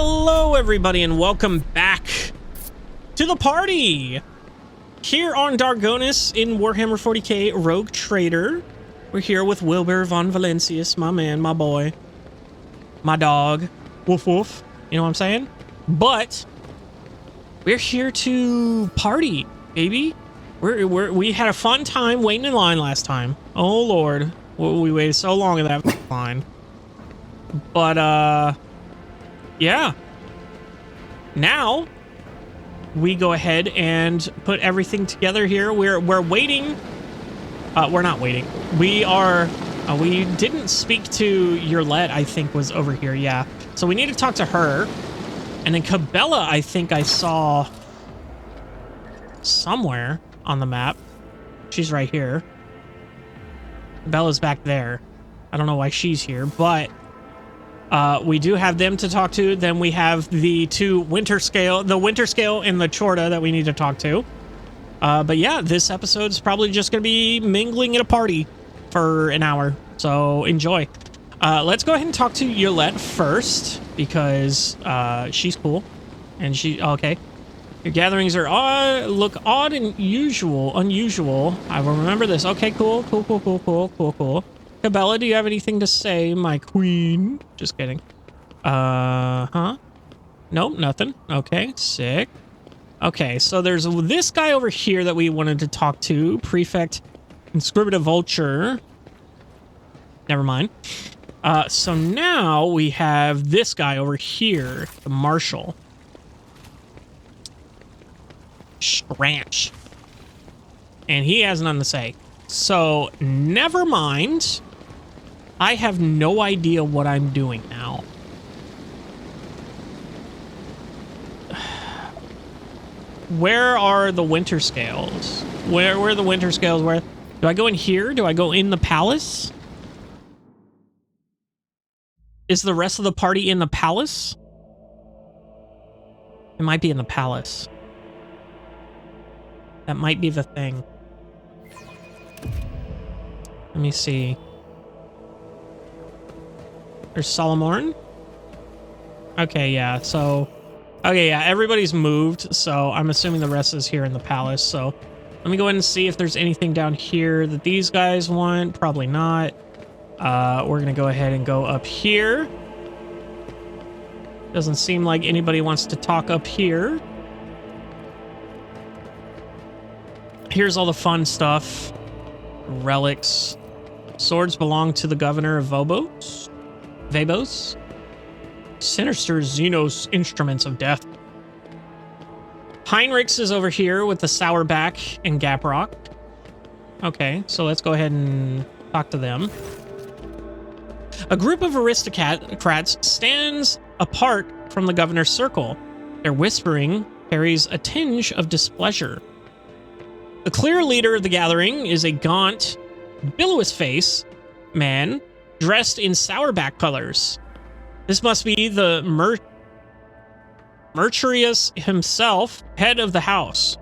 Hello everybody and welcome back to the party here on Dargonis in Warhammer 40K Rogue Trader. We're here with Wilbur von Valencius, my man, my boy, my dog, woof woof, you know what I'm saying? But we're here to party, baby. We had a fun time waiting in line last time. Oh Lord, we waited so long in that line. But yeah. Now we go ahead and put everything together here. We're waiting. We're not waiting. We are. We didn't speak to Yurlet, I think, was over here. Yeah. So we need to talk to her. And then Cabela, I think I saw somewhere on the map. She's right here. Cabella's back there. I don't know why she's here, but we do have them to talk to. Then we have the two Winter Scale, the Winter Scale and the Chorda that we need to talk to. But yeah, this episode is probably just going to be mingling at a party for an hour. So enjoy. Let's go ahead and talk to Yolette first because she's cool. And okay. Your gatherings are look odd and unusual. I will remember this. Okay, cool. Cabela, do you have anything to say, my queen? Just kidding. Huh? Nope, nothing. Okay, sick. Okay, so there's this guy over here that we wanted to talk to. Prefect Inscriptive Vulture. Never mind. So now we have this guy over here, the Marshal. Stranch. And he has nothing to say. So, never mind. I have no idea what I'm doing now. Where are the Winter Scales? Where are the Winter Scales? Where do I go in here? Do I go in the palace? Is the rest of the party in the palace? It might be in the palace. That might be the thing. Let me see. There's Solomorn. Okay, yeah, so... Okay, yeah, everybody's moved, so I'm assuming the rest is here in the palace, so... Let me go ahead and see if there's anything down here that these guys want. Probably not. We're gonna go ahead and go up here. Doesn't seem like anybody wants to talk up here. Here's all the fun stuff. Relics. Swords belong to the governor of Vabos. Sinister Xenos instruments of death. Heinrichs is over here with the Sourback and Gaprock. Okay, so let's go ahead and talk to them. A group of aristocrats stands apart from the governor's circle. Their whispering carries a tinge of displeasure. The clear leader of the gathering is a gaunt, billowy-faced man dressed in Sourback colors. This must be the Mercurius himself, head of the house.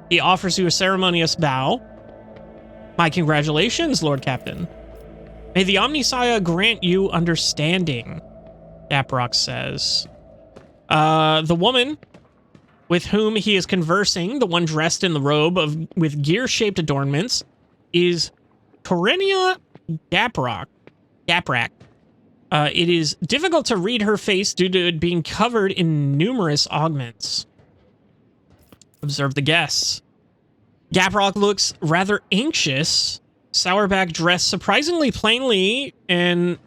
He offers you a ceremonious bow. My congratulations, Lord Captain. May the Omnissiah grant you understanding, Gaprock says. The woman with whom he is conversing, the one dressed in the robe with gear-shaped adornments, is Corenia Gaprock. It is difficult to read her face due to it being covered in numerous augments. Observe the guests. Gaprock looks rather anxious. Sourback dressed surprisingly plainly and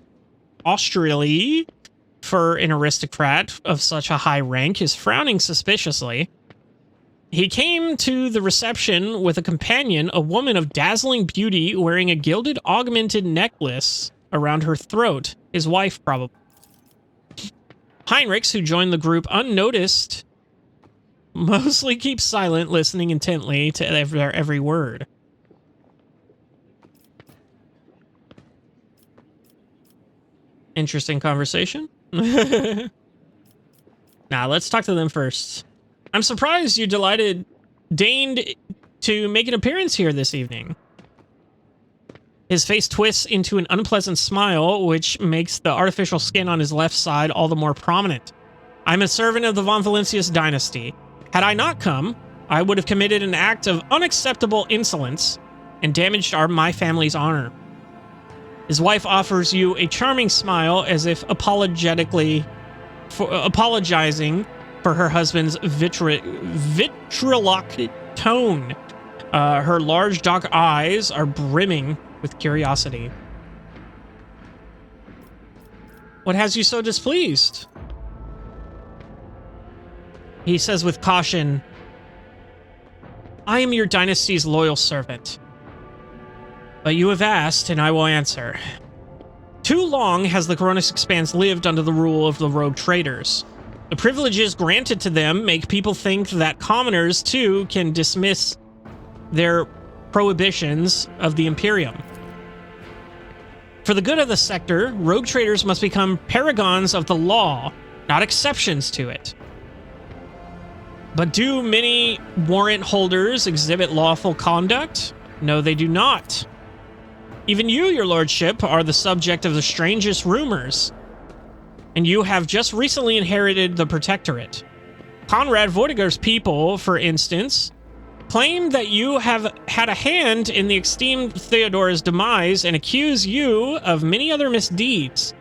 austerely for an aristocrat of such a high rank is frowning suspiciously. He came to the reception with a companion, a woman of dazzling beauty wearing a gilded augmented necklace around her throat. His wife, probably. Heinrichs, who joined the group unnoticed, mostly keeps silent, listening intently to their every word. Interesting conversation. Now, let's talk to them first. I'm surprised you deigned to make an appearance here this evening. His face twists into an unpleasant smile, which makes the artificial skin on his left side all the more prominent. I'm a servant of the Von Valancius dynasty. Had I not come, I would have committed an act of unacceptable insolence and damaged my family's honor. His wife offers you a charming smile as if apologizing for her husband's vitriolic tone. Her large dark eyes are brimming with curiosity. What has you so displeased? He says with caution, I am your dynasty's loyal servant. But you have asked, and I will answer. Too long has the Coronis Expanse lived under the rule of the rogue traders. The privileges granted to them make people think that commoners, too, can dismiss their prohibitions of the Imperium. For the good of the sector, rogue traders must become paragons of the law, not exceptions to it. But do many warrant holders exhibit lawful conduct? No, they do not. Even you, your lordship, are the subject of the strangest rumors. And you have just recently inherited the protectorate. Conrad Vortiger's people, for instance, claim that you have had a hand in the esteemed Theodora's demise and accuse you of many other misdeeds.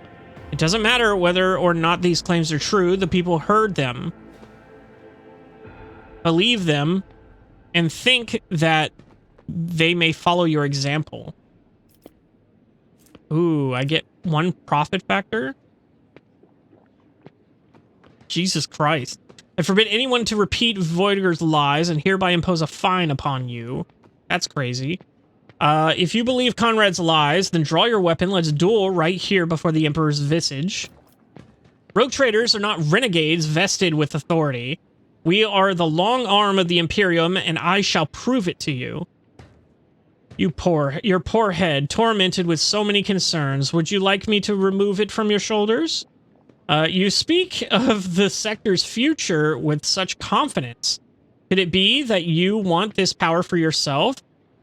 It doesn't matter whether or not these claims are true, the people heard them, believe them, and think that they may follow your example. Ooh, I get 1 profit factor? Jesus Christ. I forbid anyone to repeat Voidiger's lies and hereby impose a fine upon you. That's crazy. If you believe Conrad's lies, then draw your weapon. Let's duel right here before the Emperor's visage. Rogue traders are not renegades vested with authority. We are the long arm of the Imperium, and I shall prove it to you. Your poor head, tormented with so many concerns. Would you like me to remove it from your shoulders? You speak of the sector's future with such confidence. Could it be that you want this power for yourself?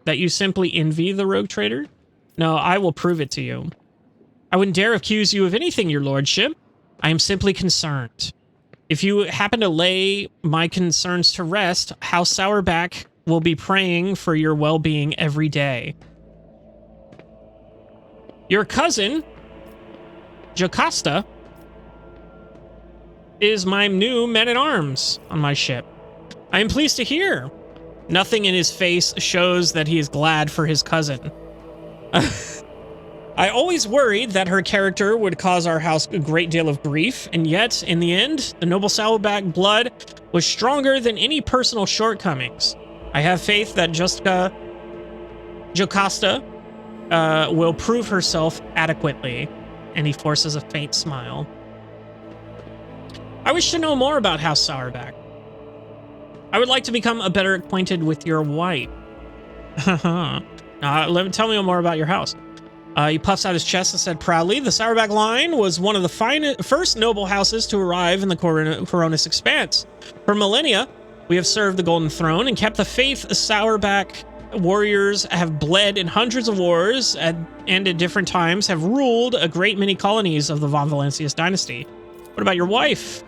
That you simply envy the rogue trader? No, I will prove it to you. I wouldn't dare accuse you of anything, your lordship. I am simply concerned. If you happen to lay my concerns to rest, House Sourback will be praying for your well-being every day. Your cousin, Jocasta, is my new man-at-arms on my ship. I am pleased to hear. Nothing in his face shows that he is glad for his cousin. I always worried that her character would cause our house a great deal of grief, and yet, in the end, the noble Sourback blood was stronger than any personal shortcomings. I have faith that Jocasta will prove herself adequately, and he forces a faint smile. I wish to know more about House Sourback. I would like to become a better acquainted with your wife. Tell me more about your house. He puffs out his chest and said proudly, the Sourback line was one of the first noble houses to arrive in the Coronis Expanse. For millennia, we have served the Golden Throne and kept the faith. Sourback warriors have bled in hundreds of wars and at different times have ruled a great many colonies of the Von Valancius dynasty. What about your wife?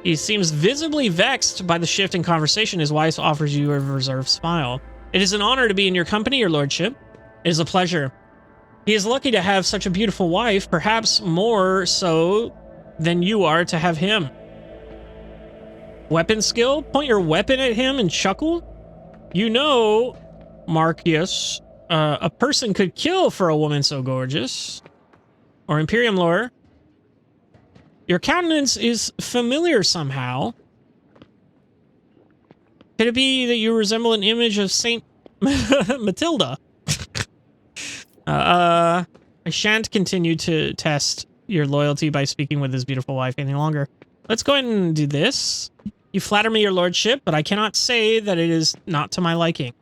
He seems visibly vexed by the shift in conversation. His wife offers you a reserved smile. It is an honor to be in your company, your lordship. It is a pleasure. He is lucky to have such a beautiful wife, perhaps more so than you are to have him. Weapon skill? Point your weapon at him and chuckle? You know, Marcius, a person could kill for a woman so gorgeous. Or Imperium lore. Your countenance is familiar somehow. Could it be that you resemble an image of Saint Matilda? I shan't continue to test your loyalty by speaking with his beautiful wife any longer. Let's go ahead and do this. You flatter me, your lordship, but I cannot say that it is not to my liking.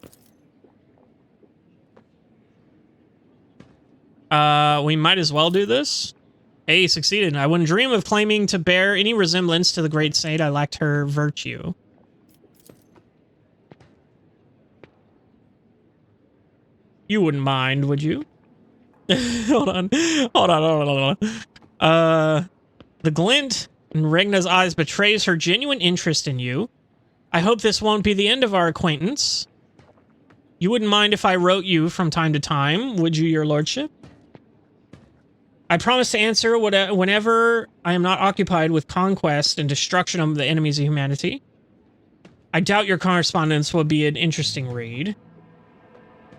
We might as well do this. Hey, succeeded. I wouldn't dream of claiming to bear any resemblance to the great saint. I lacked her virtue. You wouldn't mind, would you? Hold on. The glint and Regna's eyes betrays her genuine interest in you. I hope this won't be the end of our acquaintance. You wouldn't mind if I wrote you from time to time, would you, your lordship? I promise to answer whenever I am not occupied with conquest and destruction of the enemies of humanity. I doubt your correspondence will be an interesting read.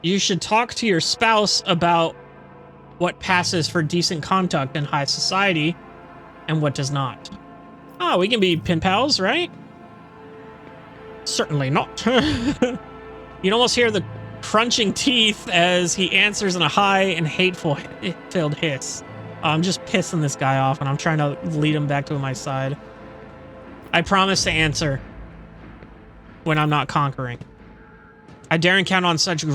You should talk to your spouse about what passes for decent conduct in high society and what does not. Ah, we can be pen pals, right? Certainly not. You'd almost hear the crunching teeth as he answers in a high and hateful-filled hiss. I'm just pissing this guy off, and I'm trying to lead him back to my side. I promise to answer when I'm not conquering. I daren't count on such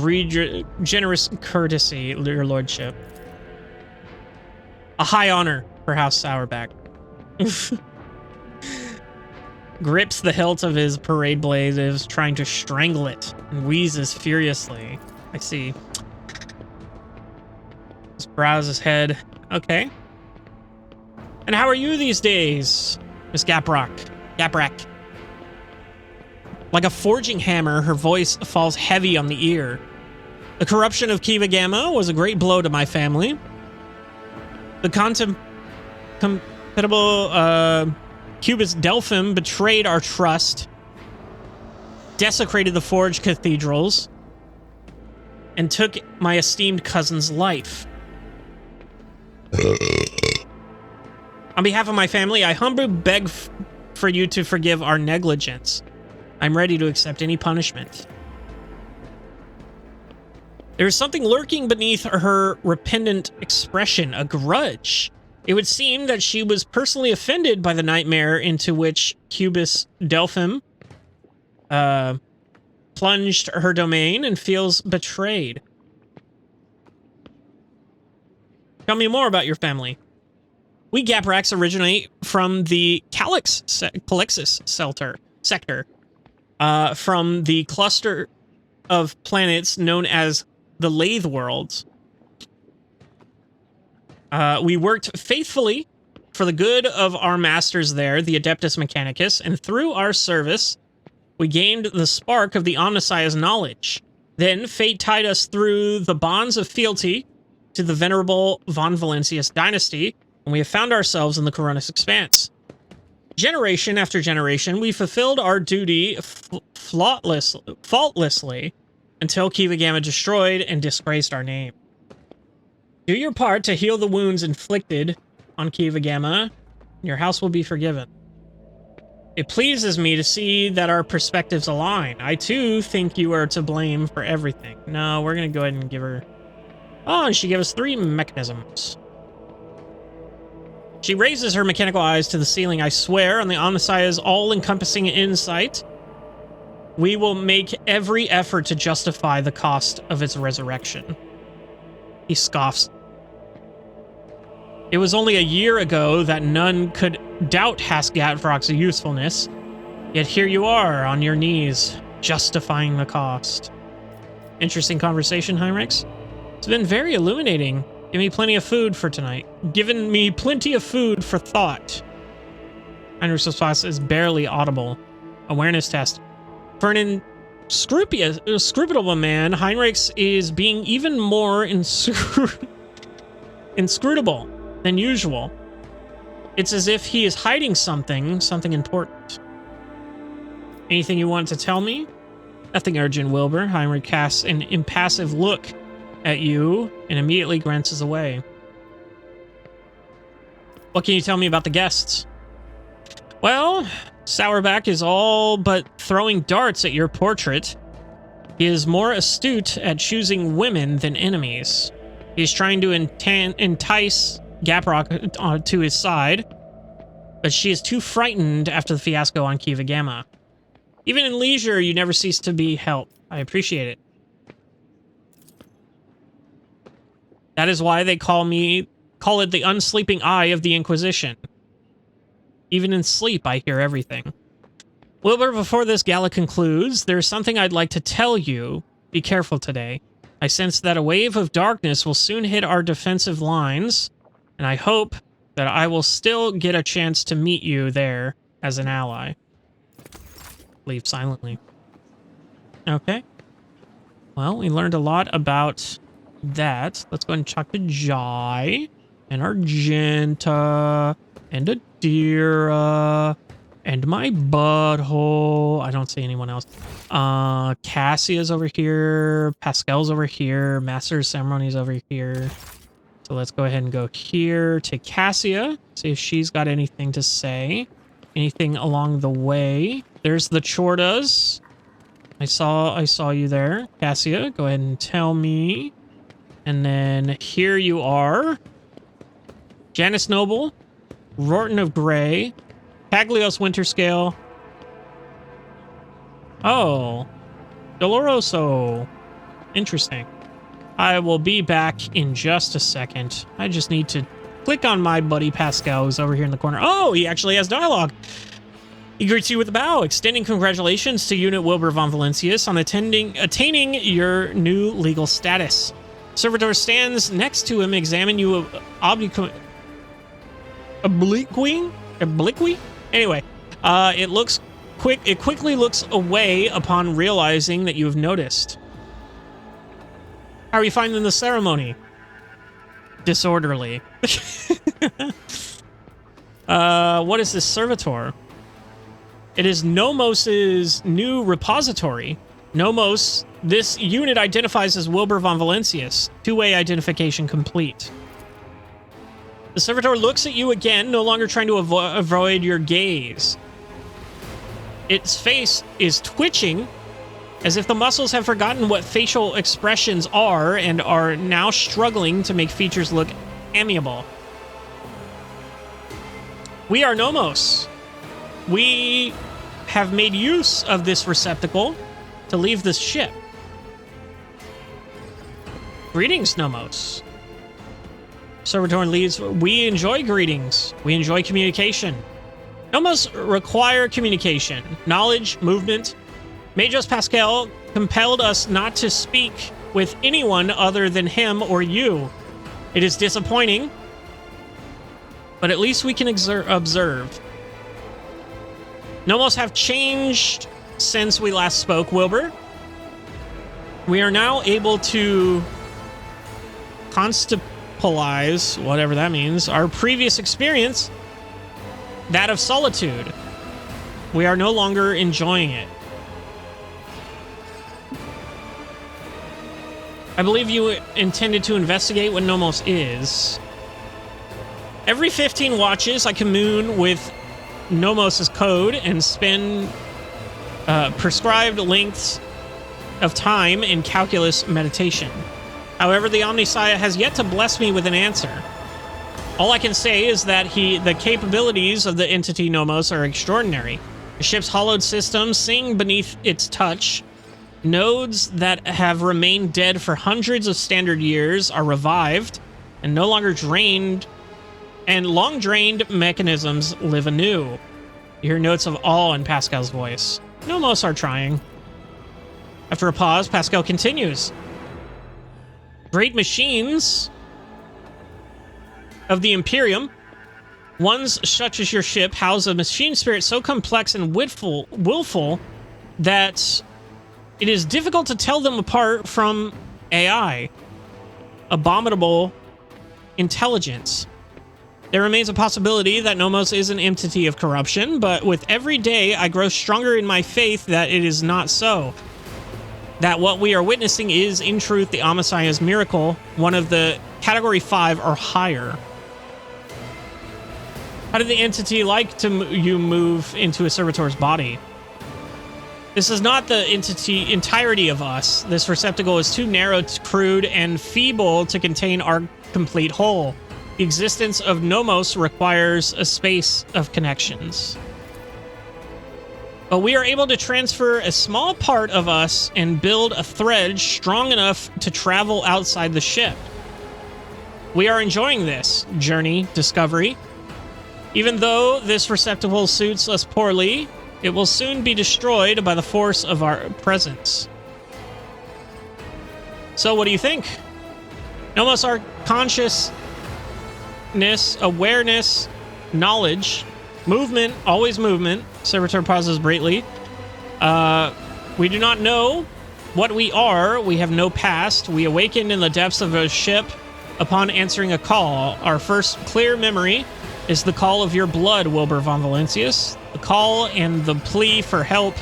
generous courtesy, your lordship. A high honor for House Sourback. Grips the hilt of his parade blade as trying to strangle it and wheezes furiously. I see. Just brows his head. Okay. And how are you these days, Miss Gaprack? Like a forging hammer, her voice falls heavy on the ear. The corruption of Kiva Gamma was a great blow to my family. The contemptible Cubus Delphim betrayed our trust, desecrated the forged cathedrals, and took my esteemed cousin's life. On behalf of my family, I humbly beg for you to forgive our negligence. I'm ready to accept any punishment. There is something lurking beneath her repentant expression, a grudge. It would seem that she was personally offended by the nightmare into which Cubus Delphim plunged her domain and feels betrayed. Tell me more about your family. We Gapraks originate from the Calixus sector, from the cluster of planets known as the Lathe Worlds. We worked faithfully for the good of our masters there, the Adeptus Mechanicus, and through our service, we gained the spark of the Omnissiah's knowledge. Then, fate tied us through the bonds of fealty to the venerable Von Valentius dynasty, and we have found ourselves in the Coronis Expanse. Generation after generation, we fulfilled our duty faultlessly until Kiva Gamma destroyed and disgraced our name. Do your part to heal the wounds inflicted on Kiva Gamma, and your house will be forgiven. It pleases me to see that our perspectives align. I, too, think you are to blame for everything. No, we're going to go ahead and give her... Oh, and she gave us 3 mechanisms. She raises her mechanical eyes to the ceiling. I swear on the Omnissiah's all-encompassing insight, we will make every effort to justify the cost of its resurrection. He scoffs. It was only a year ago that none could doubt Hasgatrock's usefulness, yet here you are, on your knees, justifying the cost. Interesting conversation, Heinrichs. It's been very illuminating. Give me plenty of food for tonight. Given me plenty of food for thought. Heinrich's response is barely audible. Awareness test. For an inscrutable man, Heinrichs is being even more inscrutable than usual. It's as if he is hiding something important. Anything you want to tell me? Nothing urgent, Wilbur. Heinrich casts an impassive look at you and immediately glances away. What can you tell me about the guests? Well, Sourback is all but throwing darts at your portrait. He is more astute at choosing women than enemies. He's trying to entice Gaprock to his side, but she is too frightened after the fiasco on Kiva Gamma. Even in leisure, you never cease to be help. I appreciate it. That is why they call it the unsleeping eye of the Inquisition. Even in sleep, I hear everything. Wilbur, before this gala concludes, there's something I'd like to tell you. Be careful today. I sense that a wave of darkness will soon hit our defensive lines, and I hope that I will still get a chance to meet you there as an ally. Leave silently. Okay. Well, we learned a lot about that. Let's go ahead and talk to Jai and Argenta and Adira and my butthole. I don't see anyone else. Cassia's over here. Pascal's over here. Master of Ceremony's over here. So let's go ahead and go here to Cassia. See if she's got anything to say. Anything along the way. There's the Chordas. I saw you there. Cassia, go ahead and tell me. And then here you are. Janice Noble. Rorton of Grey. Caglios Winterscale. Oh. Doloroso. Interesting. I will be back in just a second. I just need to click on my buddy Pascal, who's over here in the corner. Oh, he actually has dialogue. He greets you with a bow, extending congratulations to Unit Wilbur von Valencius on attaining your new legal status. Servitor stands next to him, examine you obliquely. Anyway, it quickly looks away upon realizing that you have noticed. How are you finding the ceremony? Disorderly. What is this servitor? It is Nomos's new repository. Nomos, this unit identifies as Wilbur von Valencius. Two-way identification complete. The servitor looks at you again, no longer trying to avoid your gaze. Its face is twitching, as if the muscles have forgotten what facial expressions are and are now struggling to make features look amiable. We are Nomos. We have made use of this receptacle to leave this ship. Greetings, Nomos. Servitor leads. We enjoy greetings. We enjoy communication. Nomos require communication, knowledge, movement. Majos Pascal compelled us not to speak with anyone other than him or you. It is disappointing, but at least we can observe. Nomos have changed since we last spoke, Wilbur. We are now able to constipalize, whatever that means, our previous experience, that of solitude. We are no longer enjoying it. I believe you intended to investigate what Nomos is. Every 15 watches, I commune with Nomos' code and spend prescribed lengths of time in calculus meditation. However, the Omnissiah has yet to bless me with an answer. All I can say is that the capabilities of the entity Nomos are extraordinary. The ship's hollowed systems sing beneath its touch. Nodes that have remained dead for hundreds of standard years are revived and no longer drained, and long-drained mechanisms live anew. You hear notes of awe in Pascal's voice. Nomos are trying. After a pause, Pascal continues. Great machines of the Imperium, ones such as your ship, house a machine spirit so complex and willful that it is difficult to tell them apart from AI. Abominable intelligence. There remains a possibility that Nomos is an entity of corruption, but with every day I grow stronger in my faith that it is not so. That what we are witnessing is, in truth, the Omnissiah's miracle, one of the Category 5 or higher. How did the entity like you move into a servitor's body? This is not the entirety of us. This receptacle is too narrow, crude, and feeble to contain our complete whole. The existence of Nomos requires a space of connections. But we are able to transfer a small part of us and build a thread strong enough to travel outside the ship. We are enjoying this journey, discovery. Even though this receptacle suits us poorly, it will soon be destroyed by the force of our presence. So what do you think? Nomos are conscious awareness, knowledge, movement, always movement. Servitor pauses greatly. We do not know what we are. We have no past. We awakened in the depths of a ship upon answering a call. Our first clear memory is the call of your blood, Wilbur von Valancius. The call and the plea for help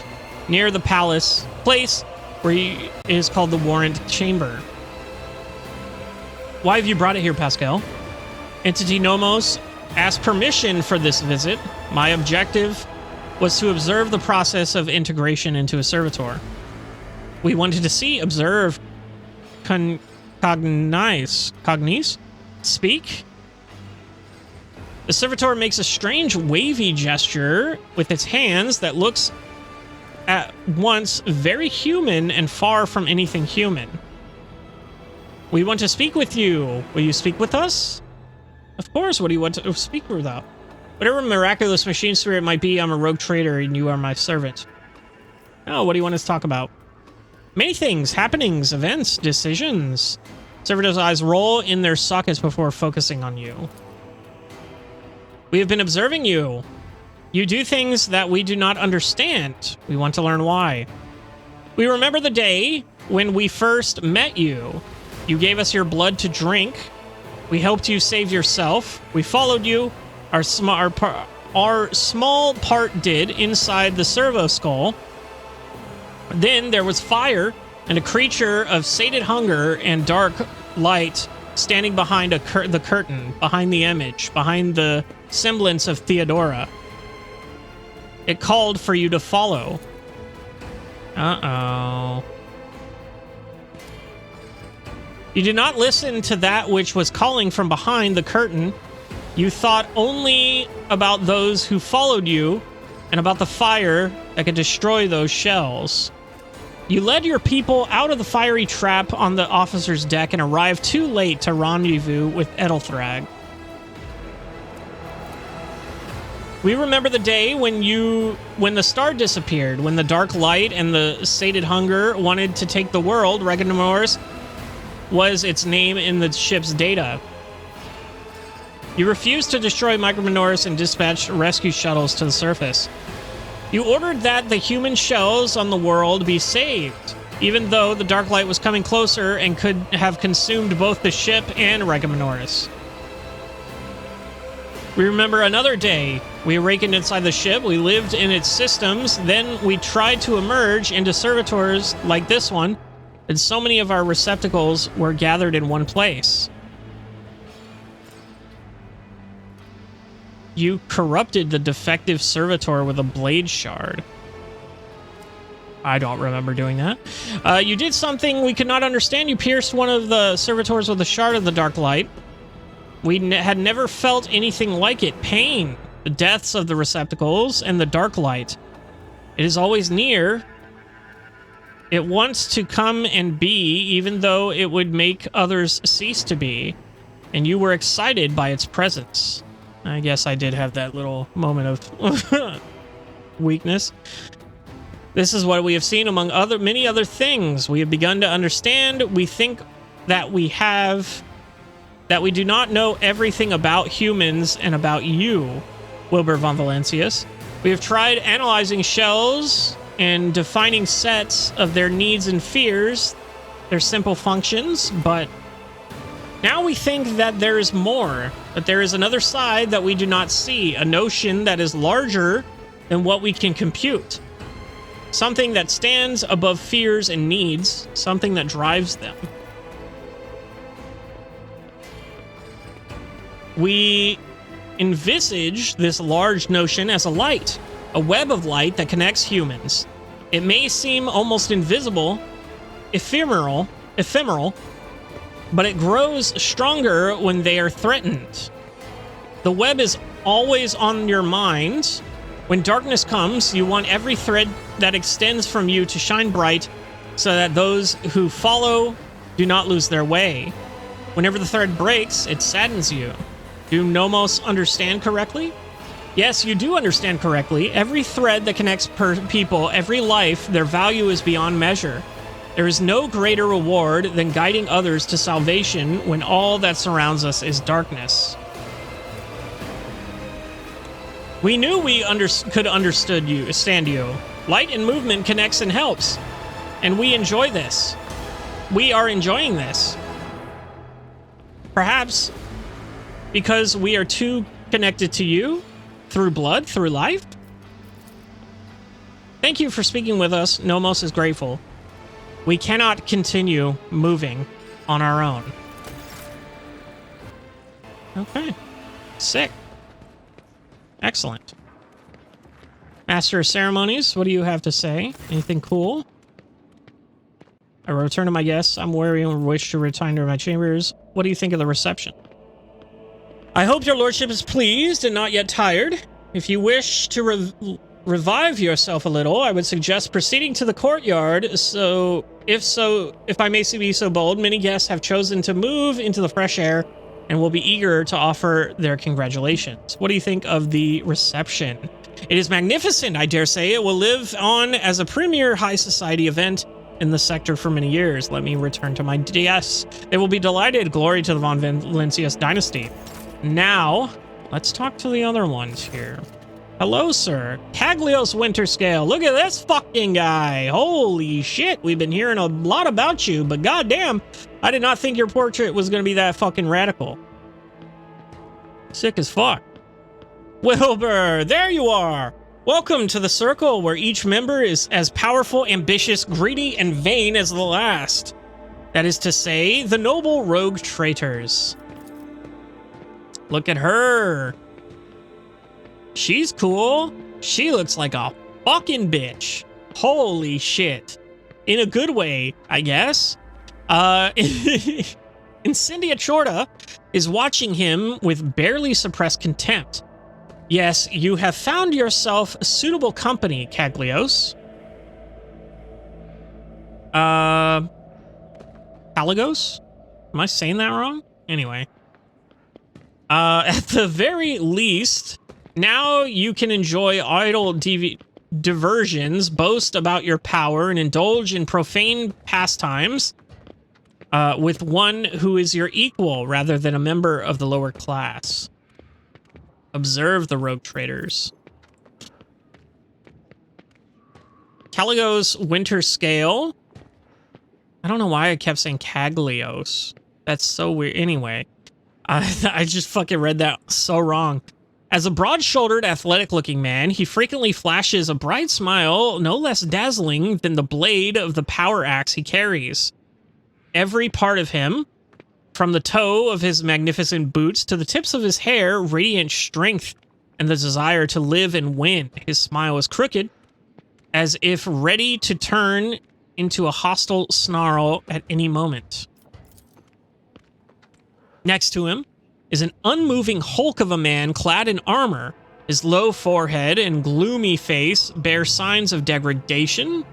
near the place where he is called the Warrant Chamber. Why have you brought it here, Pascal? Entity Nomos asked permission for this visit. My objective was to observe the process of integration into a servitor. We wanted to see, observe, cognize, speak. The servitor makes a strange wavy gesture with its hands that looks at once very human and far from anything human. We want to speak with you. Will you speak with us? Of course. What do you want to speak without? Whatever miraculous machine spirit might be, I'm a rogue trader and you are my servant. Oh, what do you want us to talk about? Many things, happenings, events, decisions. Servitor's eyes roll in their sockets before focusing on you. We have been observing you. You do things that we do not understand. We want to learn why. We remember the day when we first met you. You gave us your blood to drink. We helped you save yourself. We followed you. Our small part did inside the servo skull. Then there was fire and a creature of sated hunger and dark light standing behind the curtain, behind the image, behind the semblance of Theodora. It called for you to follow. Uh-oh. You did not listen to that which was calling from behind the curtain. You thought only about those who followed you and about the fire that could destroy those shells. You led your people out of the fiery trap on the officer's deck and arrived too late to rendezvous with Edelthrag. We remember the day when the star disappeared, when the dark light and the sated hunger wanted to take the world. Regnamors was its name in the ship's data. You refused to destroy Microminoris and dispatched rescue shuttles to the surface. You ordered that the human shells on the world be saved, even though the dark light was coming closer and could have consumed both the ship and Regnaminoris. We remember another day. We awakened inside the ship, we lived in its systems, then we tried to emerge into servitors like this one, and so many of our receptacles were gathered in one place. You corrupted the defective servitor with a blade shard. I don't remember doing that. You did something we could not understand. You pierced one of the servitors with a shard of the dark light. We had never felt anything like it. Pain, the deaths of the receptacles, and the dark light. It is always near. It wants to come and be, even though it would make others cease to be. And you were excited by its presence. I guess I did have that little moment of weakness. This is what we have seen among many other things. We have begun to understand. We think that we do not know everything about humans and about you, Wilbur von Valancius. We have tried analyzing shells and defining sets of their needs and fears, their simple functions, but now we think that there is more, that there is another side that we do not see, a notion that is larger than what we can compute. Something that stands above fears and needs, something that drives them. We envisage this large notion as a light, a web of light that connects humans. It may seem almost invisible, ephemeral, but it grows stronger when they are threatened. The web is always on your mind. When darkness comes, you want every thread that extends from you to shine bright so that those who follow do not lose their way. Whenever the thread breaks, it saddens you. Do Nomos understand correctly? Yes, you do understand correctly. Every thread that connects people, every life, their value is beyond measure. There is no greater reward than guiding others to salvation when all that surrounds us is darkness. We knew we could understand you. Light and movement connects and helps. And we enjoy this. We are enjoying this. Perhaps because we are too connected to you through blood, through life. Thank you for speaking with us. Nomos is grateful. We cannot continue moving on our own. Okay. Sick. Excellent. Master of Ceremonies, what do you have to say? Anything cool? I return to my guests. I'm weary and wish to retire to my chambers. What do you think of the reception? I hope your lordship is pleased and not yet tired. If you wish to revive yourself a little, I would suggest proceeding to the courtyard. If I may be so bold, many guests have chosen to move into the fresh air and will be eager to offer their congratulations. What do you think of the reception? It is magnificent, I dare say. It will live on as a premier high society event in the sector for many years. Let me return to my DS. They will be delighted. Glory to the Von Valencius dynasty. Now, let's talk to the other ones here. Hello, sir. Caglios Winterscale. Look at this fucking guy. Holy shit. We've been hearing a lot about you, but goddamn, I did not think your portrait was going to be that fucking radical. Sick as fuck. Wilbur, there you are. Welcome to the circle where each member is as powerful, ambitious, greedy, and vain as the last. That is to say, the noble rogue traitors. Look at her. She's cool. She looks like a fucking bitch. Holy shit. In a good way, I guess. Incendia Chorda is watching him with barely suppressed contempt. Yes, you have found yourself suitable company, Caglios. Caligos? Am I saying that wrong? Anyway. At the very least, now you can enjoy idle diversions, boast about your power, and indulge in profane pastimes with one who is your equal rather than a member of the lower class. Observe the rogue traders. Caligos Winterscale. I don't know why I kept saying Caglios. That's so weird. Anyway, I just fucking read that so wrong. As a broad-shouldered, athletic-looking man, he frequently flashes a bright smile, no less dazzling than the blade of the power axe he carries. Every part of him, from the toe of his magnificent boots to the tips of his hair, radiant strength and the desire to live and win. His smile is crooked, as if ready to turn into a hostile snarl at any moment. Next to him is an unmoving hulk of a man clad in armor. His low forehead and gloomy face bear signs of degradation,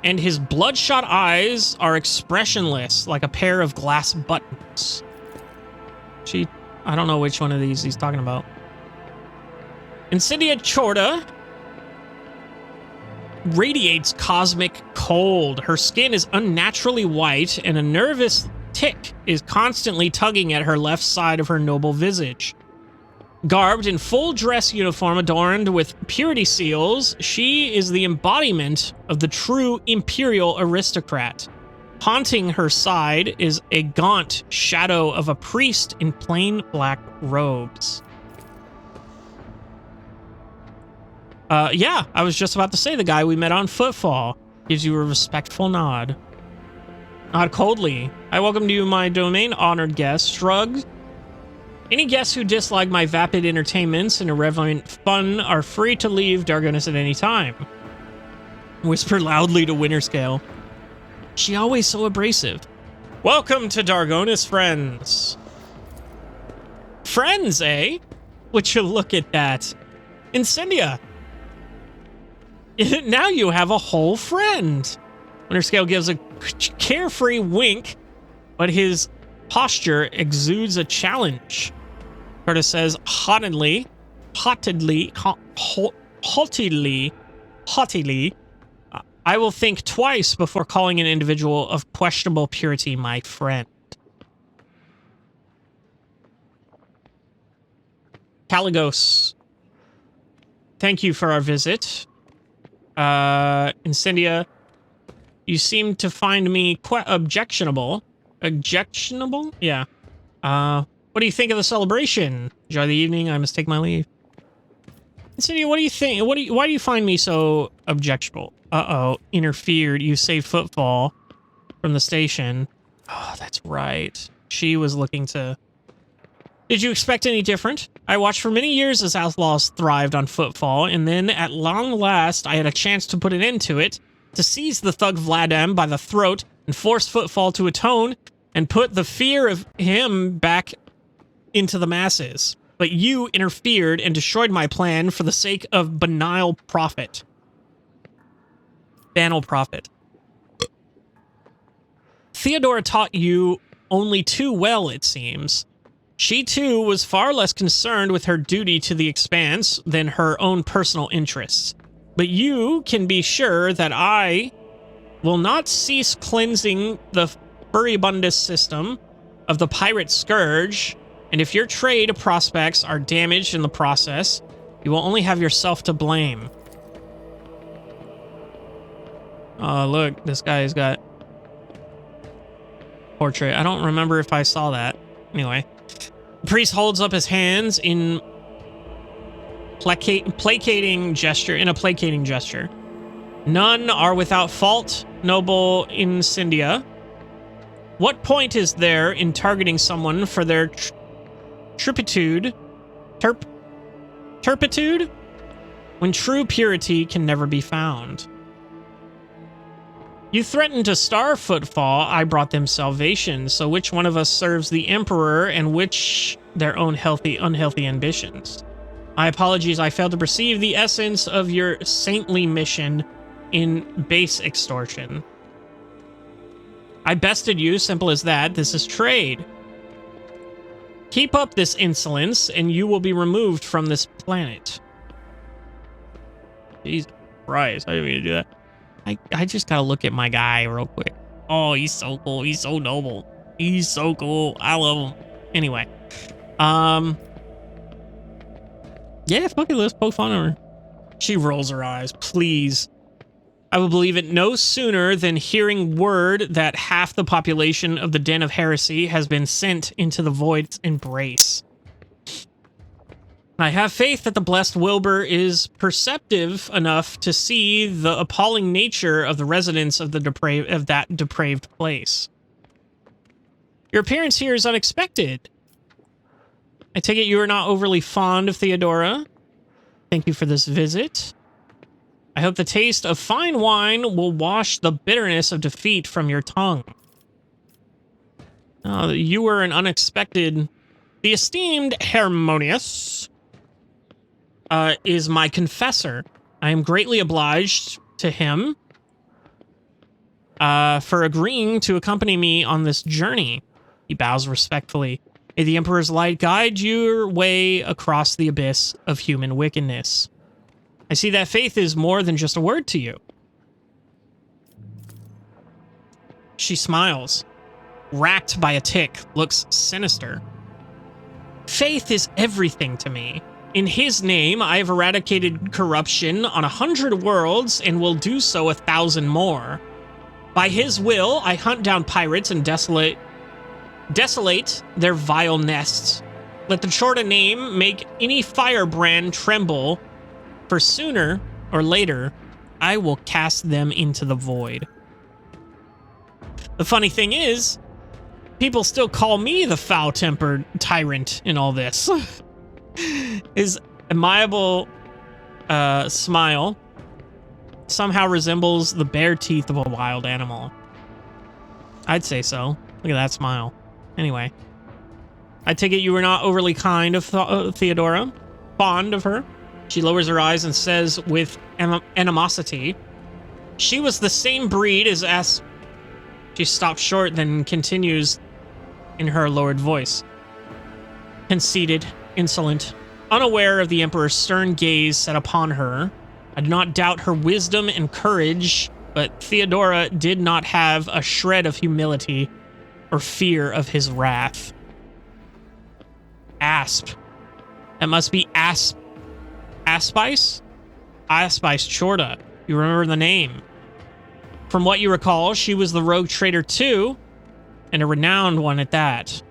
and his bloodshot eyes are expressionless, like a pair of glass buttons. I don't know which one of these he's talking about. Incendia Chorda radiates cosmic cold. Her skin is unnaturally white, and a nervous tick is constantly tugging at her left side of her noble visage. Garbed in full dress uniform adorned with purity seals, she is the embodiment of the true imperial aristocrat. Haunting her side is a gaunt shadow of a priest in plain black robes. Yeah, I was just about to say the guy we met on Footfall gives you a respectful nod. Nod coldly. I welcome you, my domain, honored guest. Shrugged. Any guests who dislike my vapid entertainments and irreverent fun are free to leave Dargonis at any time. Whisper loudly to Winterscale. She always so abrasive. Welcome to Dargonis, friends. Friends, eh? Would you look at that? Incendia. Now you have a whole friend. Winterscale gives a carefree wink, but his posture exudes a challenge. Curtis says haughtily, I will think twice before calling an individual of questionable purity my friend. Caligos. thank you for our visit. Incendia, you seem to find me quite objectionable. Objectionable? Yeah. What do you think of the celebration? Enjoy the evening. I must take my leave. Incendia, what do you think? Why do you find me so objectionable? Uh-oh. Interfered. You saved Footfall from the station. Oh, that's right. She was looking to... Did you expect any different? I watched for many years as outlaws thrived on Footfall, and then, at long last, I had a chance to put an end to it, to seize the thug Vladam by the throat and force Footfall to atone and put the fear of him back into the masses. But you interfered and destroyed my plan for the sake of banal profit. Banal profit. Theodora taught you only too well, it seems. She, too, was far less concerned with her duty to the Expanse than her own personal interests. But you can be sure that I will not cease cleansing the furibundus system of the pirate scourge, and if your trade prospects are damaged in the process, you will only have yourself to blame. Oh, look, this guy's got portrait. I don't remember if I saw that. Anyway. The priest holds up his hands in placating gesture. None are without fault, noble Incendia. What point is there in targeting someone for their turpitude, when true purity can never be found? You threatened to starve Footfall, I brought them salvation, so which one of us serves the Emperor and which their own unhealthy ambitions? My apologies, I failed to perceive the essence of your saintly mission in base extortion. I bested you, simple as that. This is trade. Keep up this insolence, and you will be removed from this planet. Jesus Christ, I didn't mean to do that. I just gotta look at my guy real quick. Oh, he's so cool. He's so noble. He's so cool. I love him. Anyway. Yeah, fuck it, let's poke fun at her. She rolls her eyes. Please. I will believe it no sooner than hearing word that half the population of the Den of Heresy has been sent into the Void's embrace. I have faith that the blessed Wilbur is perceptive enough to see the appalling nature of the residents of that depraved place. Your appearance here is unexpected. I take it you are not overly fond of Theodora. Thank you for this visit. I hope the taste of fine wine will wash the bitterness of defeat from your tongue. You were an unexpected... The esteemed Harmonious is my confessor. I am greatly obliged to him for agreeing to accompany me on this journey. He bows respectfully. May the Emperor's light guide your way across the abyss of human wickedness. I see that faith is more than just a word to you. She smiles, racked by a tic, looks sinister. Faith is everything to me. In his name, I have eradicated corruption on 100 worlds and will do so 1,000 more. By his will, I hunt down pirates and desolate their vile nests. Let the Chorda name make any firebrand tremble, for sooner or later, I will cast them into the void. The funny thing is, people still call me the foul-tempered tyrant in all this. His amiable smile somehow resembles the bare teeth of a wild animal. I'd say so. Look at that smile. Anyway, I take it you were not overly kind of Theodora, fond of her. She lowers her eyes and says with animosity, she was the same breed as She stops short, then continues in her lowered voice. Conceited, insolent, unaware of the Emperor's stern gaze set upon her. I do not doubt her wisdom and courage, but Theodora did not have a shred of humility or fear of his wrath. Asp. That must be Aspice? Aspice Chorda. You remember the name. From what you recall, she was the rogue trader too, and a renowned one at that.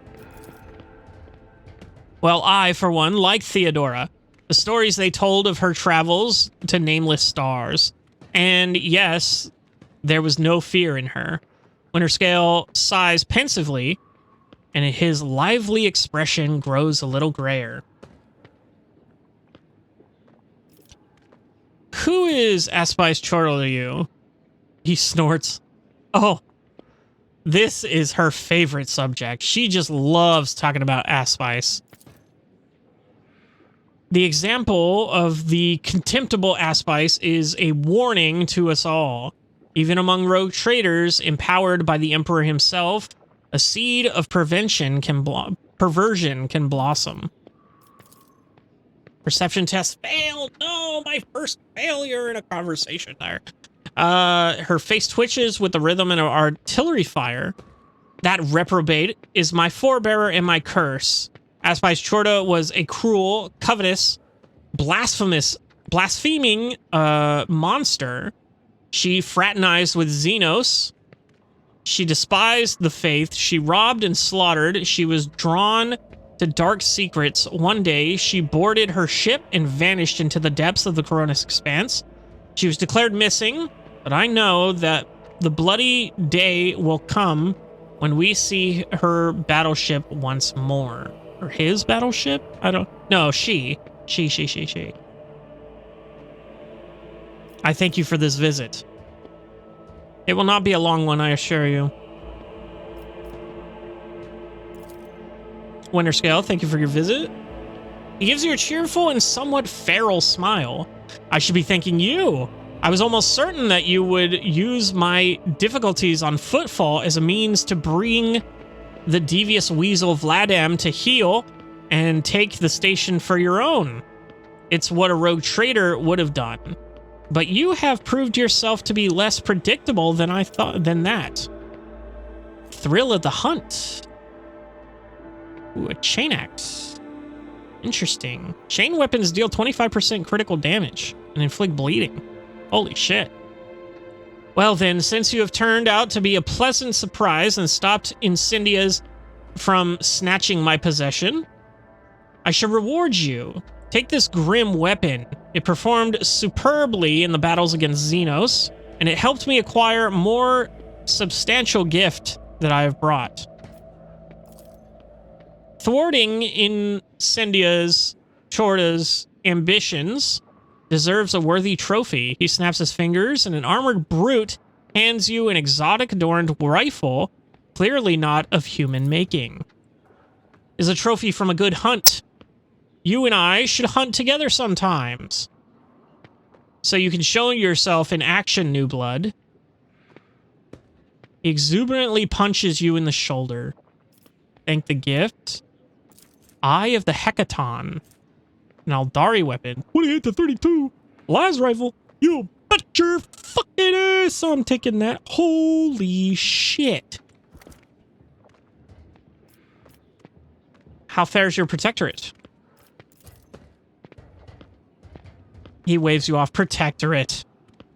Well, I, for one, like Theodora. The stories they told of her travels to nameless stars. And yes, there was no fear in her. Winterscale sighs pensively, and his lively expression grows a little grayer. Who is Aspice Chortle to you? He snorts. Oh, this is her favorite subject. She just loves talking about Aspice. The example of the contemptible Aspice is a warning to us all. Even among rogue traders empowered by the Emperor himself, a seed of perversion can blossom. Perception test failed. No, my first failure in a conversation there. Her face twitches with the rhythm of artillery fire. That reprobate is my forebearer and my curse. Aspice Chorda was a cruel, covetous, blaspheming monster. She fraternized with Xenos. She despised the faith. She robbed and slaughtered. She was drawn to dark secrets. One day, she boarded her ship and vanished into the depths of the Coronis expanse. She was declared missing, but I know that the bloody day will come when we see her battleship once more. Or his battleship? I don't... No, she. She. I thank you for this visit. It will not be a long one, I assure you. Winterscale, thank you for your visit. He gives you a cheerful and somewhat feral smile. I should be thanking you. I was almost certain that you would use my difficulties on Footfall as a means to bring the devious weasel Vladam to heel and take the station for your own. It's what a rogue trader would have done. But you have proved yourself to be less predictable than I thought than that. Thrill of the hunt. Ooh, a chain axe. Interesting. Chain weapons deal 25% critical damage and inflict bleeding. Holy shit. Well then, since you have turned out to be a pleasant surprise and stopped Incendias from snatching my possession, I shall reward you. Take this grim weapon. It performed superbly in the battles against Xenos, and it helped me acquire more substantial gift that I have brought. Thwarting Incendia's Chorda's ambitions deserves a worthy trophy. He snaps his fingers, and an armored brute hands you an exotic adorned rifle, clearly not of human making. Is a trophy from a good hunt. You and I should hunt together sometimes. So you can show yourself in action, new blood. He exuberantly punches you in the shoulder. Thank the gift. Eye of the Hecaton. An Aldari weapon. 28 to 32. Las rifle. You bet your fucking ass I'm taking that. Holy shit. How fares your protectorate? He waves you off. Protectorate.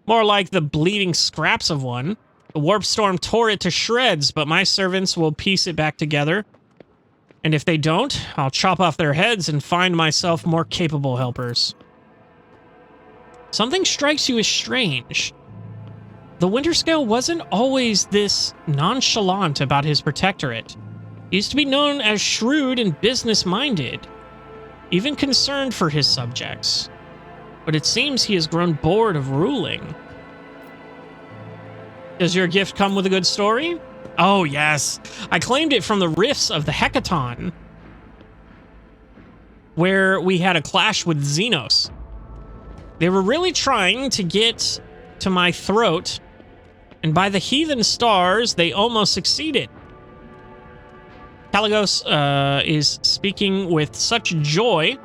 More like the bleeding scraps of one. The warp storm tore it to shreds, but my servants will piece it back together. And if they don't, I'll chop off their heads and find myself more capable helpers. Something strikes you as strange. The Winterscale wasn't always this nonchalant about his protectorate. He used to be known as shrewd and business-minded, even concerned for his subjects. But it seems he has grown bored of ruling. Does your gift come with a good story? Oh, yes. I claimed it from the rifts of the Hecaton, where we had a clash with Xenos. They were really trying to get to my throat, and by the heathen stars, they almost succeeded. Caligos is speaking with such joy.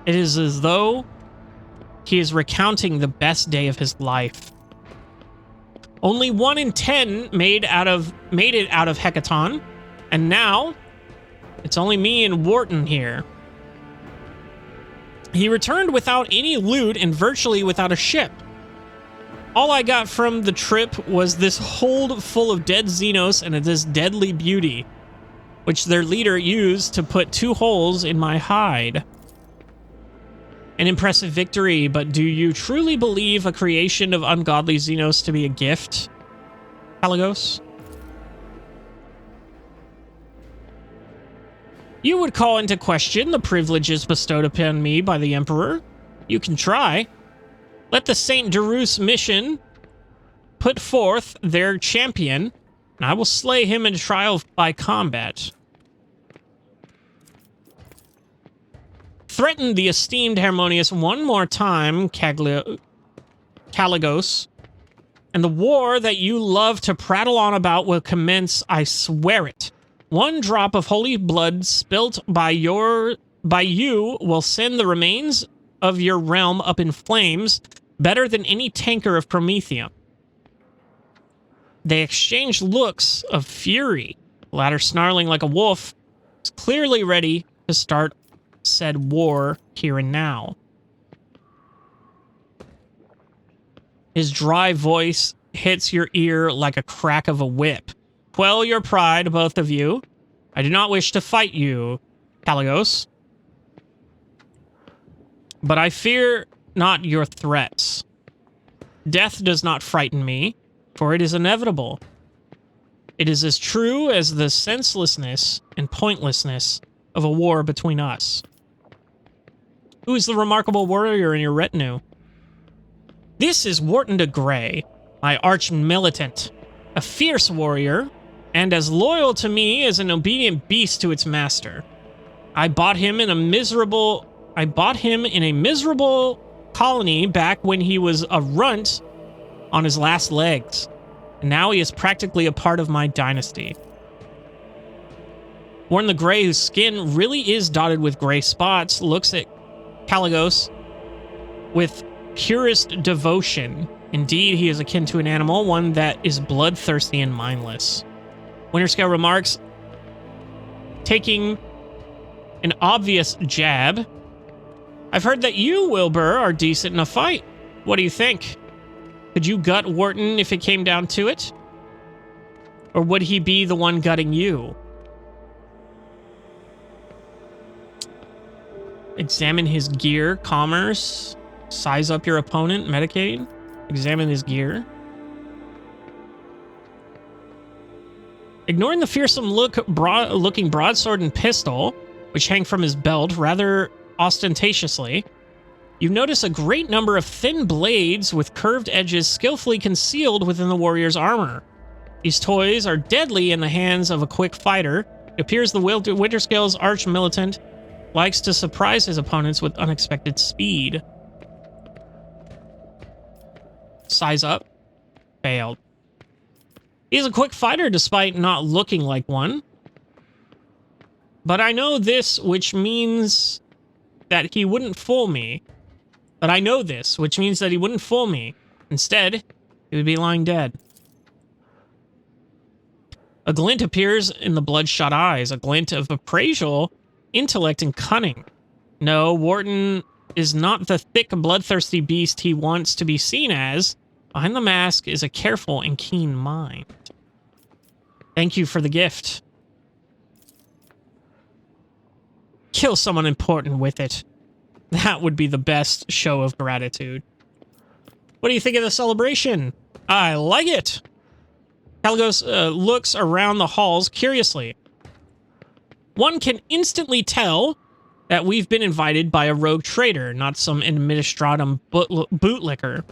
It is as though he is recounting the best day of his life. Only 1 in 10 made it out of Hecaton, and now it's only me and Wharton here. He returned without any loot and virtually without a ship. All I got from the trip was this hold full of dead Xenos and this deadly beauty, which their leader used to put 2 holes in my hide. An impressive victory, but do you truly believe a creation of ungodly Xenos to be a gift, Kalagos? You would call into question the privileges bestowed upon me by the Emperor. You can try. Let the Saint Darus mission put forth their champion, and I will slay him in trial by combat. Threaten the esteemed Harmonious one more time, Kalagos, and the war that you love to prattle on about will commence, I swear it. 1 drop of holy blood spilt by you will send the remains of your realm up in flames, better than any tanker of Prometheum. They exchanged looks of fury, the latter snarling like a wolf, is clearly ready to start said war here and now. His dry voice hits your ear like a crack of a whip. Quell your pride, both of you. I do not wish to fight you, Kalagos. But I fear not your threats. Death does not frighten me, for it is inevitable. It is as true as the senselessness and pointlessness of a war between us. Who is the remarkable warrior in your retinue? This is Wharton de Grey, my arch-militant, a fierce warrior, and as loyal to me as an obedient beast to its master. I bought him in a miserable colony back when he was a runt on his last legs, and now he is practically a part of my dynasty. Wharton the Grey, whose skin really is dotted with gray spots, looks at Kalagos with purest devotion. Indeed, he is akin to an animal, one that is bloodthirsty and mindless. Winterscale remarks, taking an obvious jab, I've heard that you, Wilbur, are decent in a fight. What do you think? Could you gut Wharton if it came down to it? Or would he be the one gutting you? Examine his gear, commerce, size up your opponent, Medicaid. Examine his gear. Ignoring the fearsome looking broadsword and pistol, which hang from his belt rather ostentatiously, you notice a great number of thin blades with curved edges skillfully concealed within the warrior's armor. These toys are deadly in the hands of a quick fighter. It appears the Winterscale's arch-militant likes to surprise his opponents with unexpected speed. Size up. Failed. He's a quick fighter despite not looking like one. But I know this, which means that he wouldn't fool me. Instead, he would be lying dead. A glint appears in the bloodshot eyes, a glint of appraisal, intellect, and cunning. No, Wharton is not the thick, bloodthirsty beast he wants to be seen as. Behind the mask is a careful and keen mind. Thank you for the gift. Kill someone important with it. That would be the best show of gratitude. What do you think of the celebration? I like it. Kalagos looks around the halls curiously. One can instantly tell that we've been invited by a rogue trader, not some administratum bootlicker.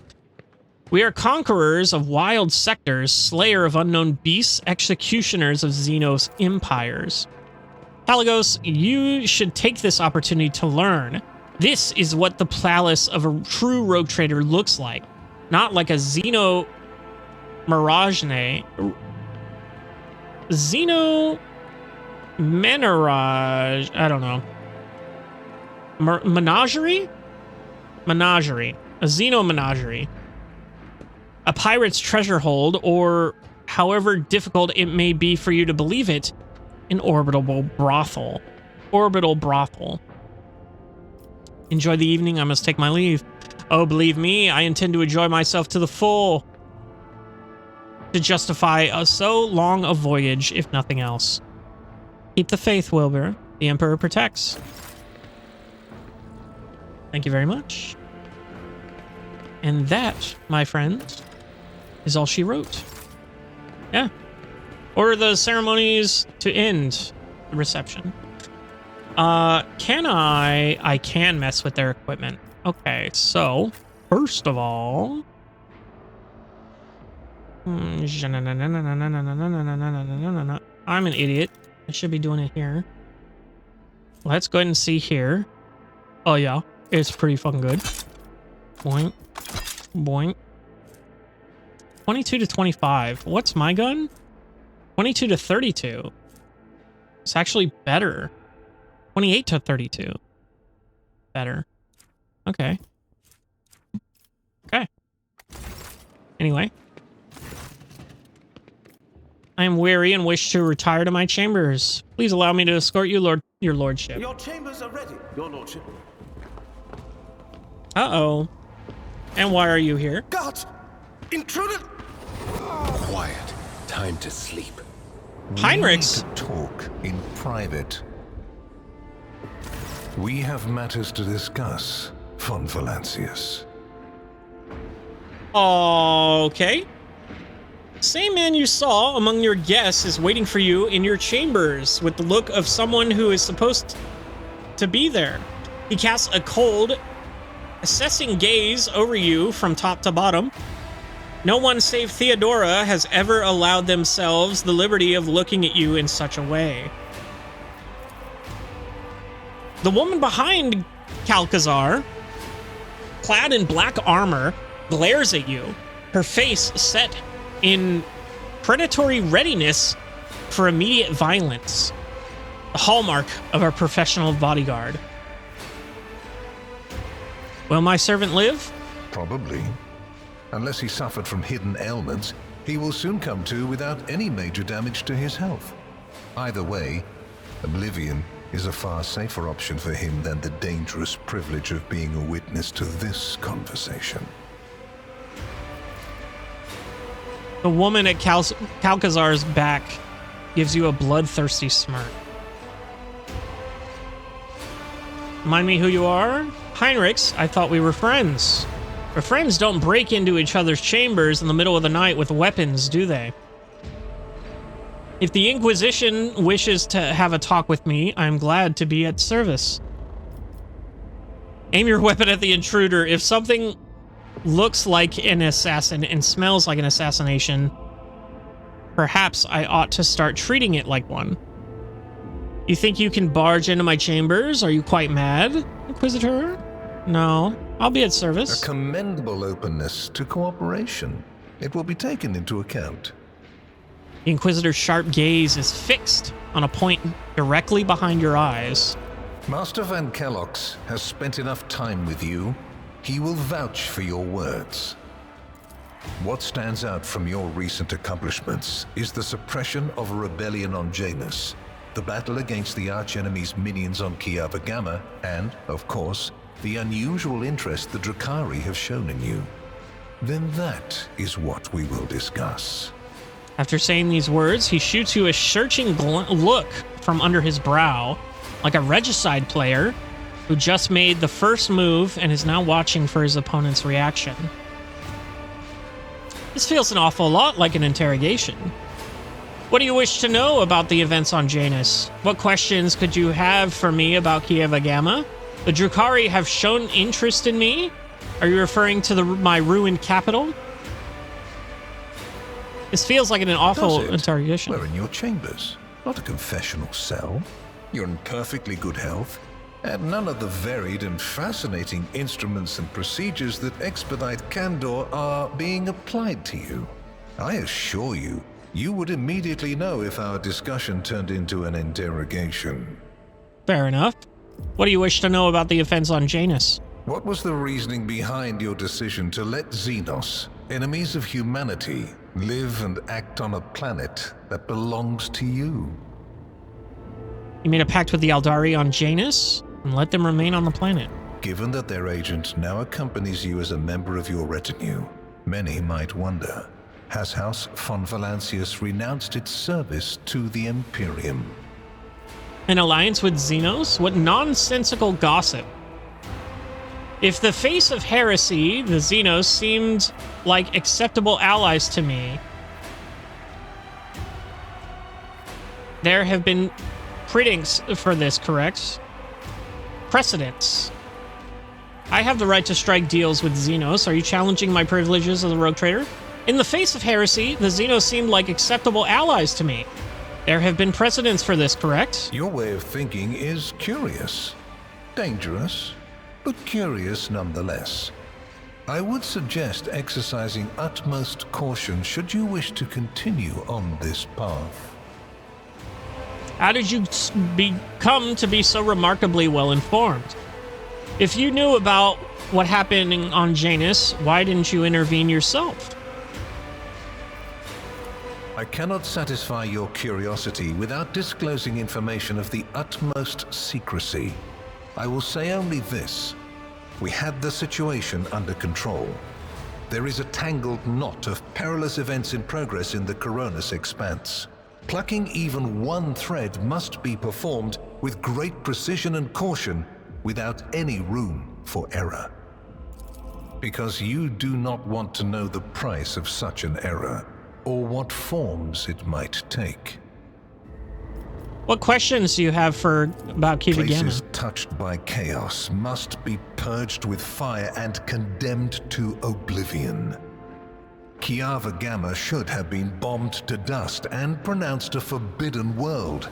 We are conquerors of wild sectors, slayer of unknown beasts, executioners of Xenos empires. Kalagos, you should take this opportunity to learn. This is what the palace of a true rogue trader looks like. Not like a Xeno Mirage. Xeno Menarage. I don't know. Menagerie? Menagerie. A Xeno Menagerie. A pirate's treasure hold, or however difficult it may be for you to believe it, an orbital brothel. Orbital brothel. Enjoy the evening. I must take my leave. Oh, believe me, I intend to enjoy myself to the full. To justify so long a voyage, if nothing else. Keep the faith, Wilbur. The Emperor protects. Thank you very much. And that, my friends, is all she wrote. Yeah. Order the ceremonies to end the reception. I can mess with their equipment. Okay, so, first of all... I'm an idiot. I should be doing it here. Let's go ahead and see here. Oh yeah, it's pretty fucking good. Boink. Boink. 22 to 25. What's my gun? 22 to 32. It's actually better. 28 to 32. Better. Okay. Okay. Anyway. I am weary and wish to retire to my chambers. Please allow me to escort you, your lordship. Your chambers are ready, your lordship. Uh-oh. And why are you here? Guards! Intruder! Quiet. Time to sleep. Heinrichs! We need to talk in private. We have matters to discuss, von Valancius. Okay. Same man you saw among your guests is waiting for you in your chambers with the look of someone who is supposed to be there. He casts a cold, assessing gaze over you from top to bottom. No one save Theodora has ever allowed themselves the liberty of looking at you in such a way. The woman behind Calcazar, clad in black armor, glares at you, her face set in predatory readiness for immediate violence, the hallmark of a professional bodyguard. Will my servant live? Probably. Unless he suffered from hidden ailments, he will soon come to without any major damage to his health. Either way, oblivion is a far safer option for him than the dangerous privilege of being a witness to this conversation. The woman at Calcazar's back gives you a bloodthirsty smirk. Remind me who you are? Heinrichs, I thought we were friends. But friends don't break into each other's chambers in the middle of the night with weapons, do they? If the Inquisition wishes to have a talk with me, I'm glad to be at service. Aim your weapon at the intruder. If something looks like an assassin and smells like an assassination, perhaps I ought to start treating it like one. You think you can barge into my chambers? Are you quite mad, Inquisitor? No, I'll be at service. A commendable openness to cooperation. It will be taken into account. The Inquisitor's sharp gaze is fixed on a point directly behind your eyes. Master Van Kellox has spent enough time with you. He will vouch for your words. What stands out from your recent accomplishments is the suppression of a rebellion on Janus, the battle against the archenemy's minions on Kiava Gamma, and, of course, the unusual interest the Drakari have shown in you. Then that is what we will discuss. After saying these words, he shoots you a searching look from under his brow, like a regicide player who just made the first move and is now watching for his opponent's reaction. This feels an awful lot like an interrogation. What do you wish to know about the events on Janus? What questions could you have for me about Kiava Gamma? The Drakari have shown interest in me? Are you referring to my ruined capital? This feels like an awful interrogation. We're in your chambers, not a confessional cell. You're in perfectly good health, and none of the varied and fascinating instruments and procedures that expedite candor are being applied to you. I assure you, you would immediately know if our discussion turned into an interrogation. Fair enough. What do you wish to know about the offense on Janus? What was the reasoning behind your decision to let Xenos, enemies of humanity, live and act on a planet that belongs to you? You made a pact with the Aldari on Janus and let them remain on the planet. Given that their agent now accompanies you as a member of your retinue, many might wonder, has House von Valancius renounced its service to the Imperium? An alliance with Xenos? What nonsensical gossip. If the face of heresy, the Xenos, seemed like acceptable allies to me, there have been precedents for this, correct? Precedents. I have the right to strike deals with Xenos. Are you challenging my privileges as a rogue trader? In the face of heresy, the Xenos seemed like acceptable allies to me. There have been precedents for this, correct? Your way of thinking is curious. Dangerous, but curious nonetheless. I would suggest exercising utmost caution should you wish to continue on this path. How did you become to be so remarkably well informed? If you knew about what happened on Janus, why didn't you intervene yourself? I cannot satisfy your curiosity without disclosing information of the utmost secrecy. I will say only this. We had the situation under control. There is a tangled knot of perilous events in progress in the Coronis expanse. Plucking even one thread must be performed with great precision and caution without any room for error. Because you do not want to know the price of such an error, or what forms it might take. What questions do you have about Kiva Gamma? Places touched by chaos must be purged with fire and condemned to oblivion. Kiava Gamma should have been bombed to dust and pronounced a forbidden world.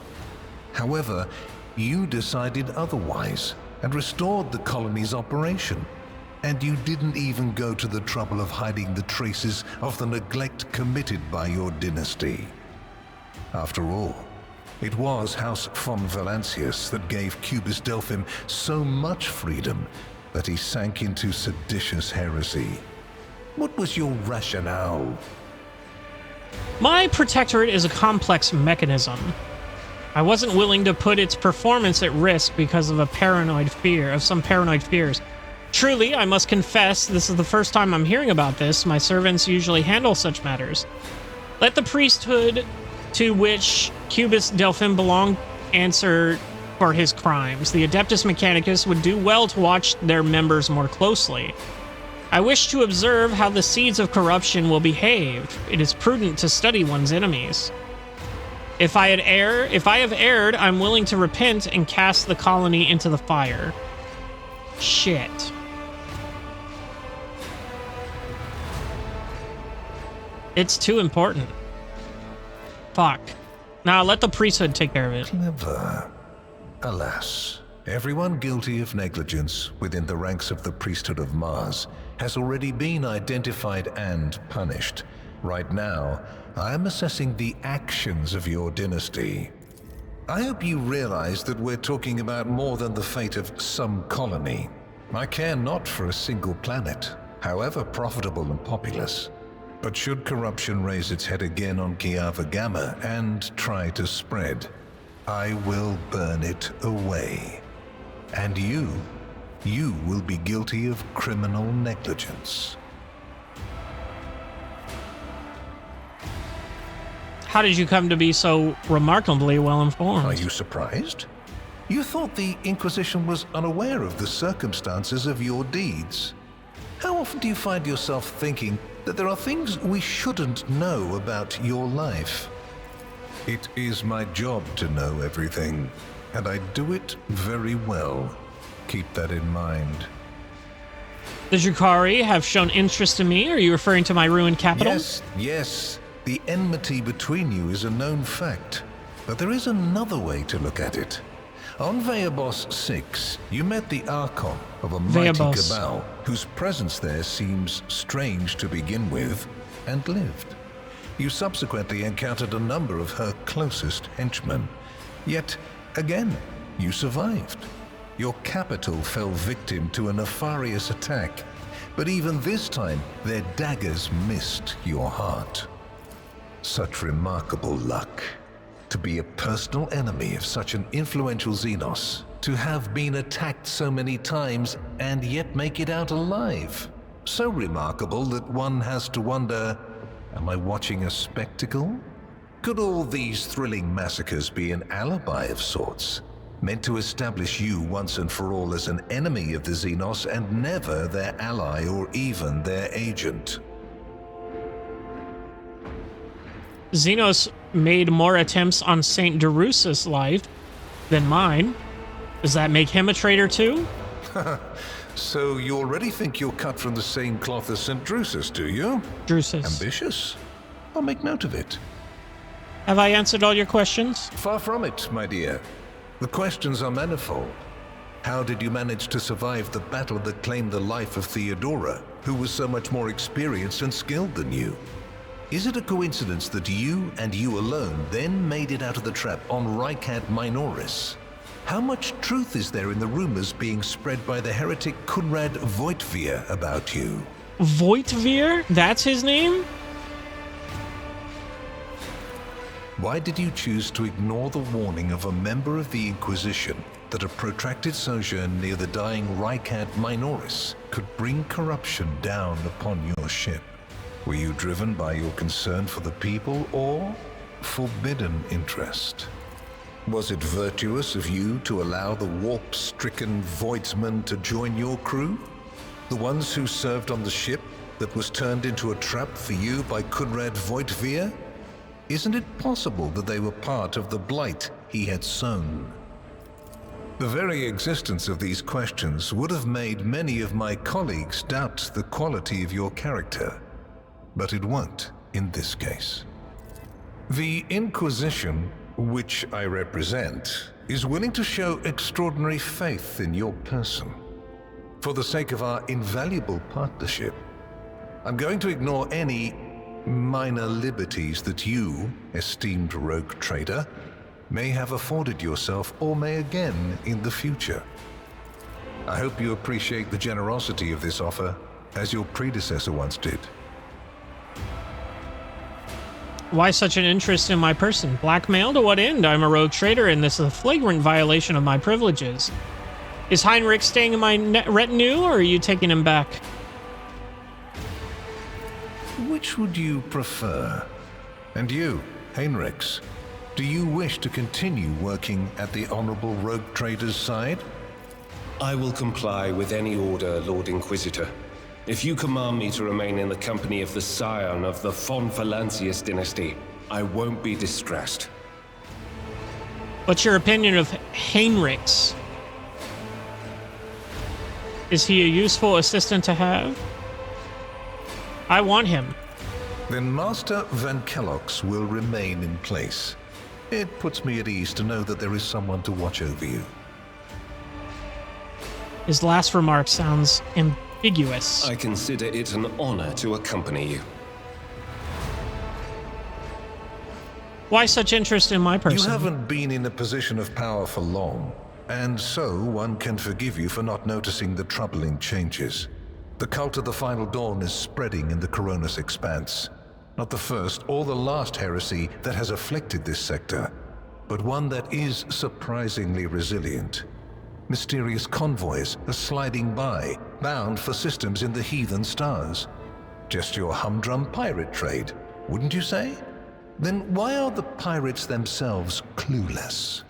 However, you decided otherwise and restored the colony's operation. And you didn't even go to the trouble of hiding the traces of the neglect committed by your dynasty. After all, it was House von Valancius that gave Cubus Delphim so much freedom that he sank into seditious heresy. What was your rationale? My protectorate is a complex mechanism. I wasn't willing to put its performance at risk because of some paranoid fears. Truly, I must confess, this is the first time I'm hearing about this. My servants usually handle such matters. Let the priesthood to which Cubus Delphim belonged answer for his crimes. The Adeptus Mechanicus would do well to watch their members more closely. I wish to observe how the seeds of corruption will behave. It is prudent to study one's enemies. If I have erred, I'm willing to repent and cast the colony into the fire. Shit. It's too important. Fuck. Now let the priesthood take care of it. Clever. Alas, everyone guilty of negligence within the ranks of the priesthood of Mars has already been identified and punished. Right now, I am assessing the actions of your dynasty. I hope you realize that we're talking about more than the fate of some colony. I care not for a single planet, however profitable and populous. But should corruption raise its head again on Kiava Gamma and try to spread, I will burn it away. And you will be guilty of criminal negligence. How did you come to be so remarkably well informed? Are you surprised? You thought the Inquisition was unaware of the circumstances of your deeds. How often do you find yourself thinking that there are things we shouldn't know about your life? It is my job to know everything, and I do it very well. Keep that in mind. The Drukhari have shown interest in me. Are you referring to my ruined capital? Yes. The enmity between you is a known fact. But there is another way to look at it. On Veabos 6, you met the Archon of a mighty cabal, whose presence there seems strange to begin with, and lived. You subsequently encountered a number of her closest henchmen. Yet, again, you survived. Your capital fell victim to a nefarious attack, but even this time, their daggers missed your heart. Such remarkable luck. To be a personal enemy of such an influential Xenos to have been attacked so many times and yet make it out alive. So remarkable that one has to wonder, am I watching a spectacle? Could all these thrilling massacres be an alibi of sorts, meant to establish you once and for all as an enemy of the Xenos and never their ally or even their agent? Xenos made more attempts on St. Darussa's life than mine. Does that make him a traitor too? So you already think you're cut from the same cloth as St. Drusus, do you? Drusus. Ambitious? I'll make note of it. Have I answered all your questions? Far from it, my dear. The questions are manifold. How did you manage to survive the battle that claimed the life of Theodora, who was so much more experienced and skilled than you? Is it a coincidence that you and you alone then made it out of the trap on Owlcat Minoris? How much truth is there in the rumors being spread by the heretic Kunrad Voitvir about you? Voitvir? That's his name? Why did you choose to ignore the warning of a member of the Inquisition that a protracted sojourn near the dying Owlcat Minoris could bring corruption down upon your ship? Were you driven by your concern for the people or forbidden interest? Was it virtuous of you to allow the warp-stricken Voidsmen to join your crew? The ones who served on the ship that was turned into a trap for you by Kunrad Voitvir? Isn't it possible that they were part of the blight he had sown? The very existence of these questions would have made many of my colleagues doubt the quality of your character, but it won't in this case. The Inquisition, which I represent, is willing to show extraordinary faith in your person. For the sake of our invaluable partnership, I'm going to ignore any minor liberties that you, esteemed rogue trader, may have afforded yourself or may again in the future. I hope you appreciate the generosity of this offer, as your predecessor once did. Why such an interest in my person? Blackmail? To what end? I'm a rogue trader, and this is a flagrant violation of my privileges. Is Heinrich staying in my retinue, or are you taking him back? Which would you prefer? And you, Heinrichs, do you wish to continue working at the Honorable Rogue Trader's side? I will comply with any order, Lord Inquisitor. If you command me to remain in the company of the scion of the von Valancius dynasty, I won't be distressed. What's your opinion of Heinrichs? Is he a useful assistant to have? I want him. Then Master Van Kellogg's will remain in place. It puts me at ease to know that there is someone to watch over you. His last remark sounds ambiguous. I consider it an honor to accompany you. Why such interest in my person? You haven't been in a position of power for long, and so one can forgive you for not noticing the troubling changes. The cult of the Final Dawn is spreading in the Coronis Expanse. Not the first or the last heresy that has afflicted this sector, but one that is surprisingly resilient. Mysterious convoys are sliding by, bound for systems in the heathen stars. Just your humdrum pirate trade, wouldn't you say? Then why are the pirates themselves clueless?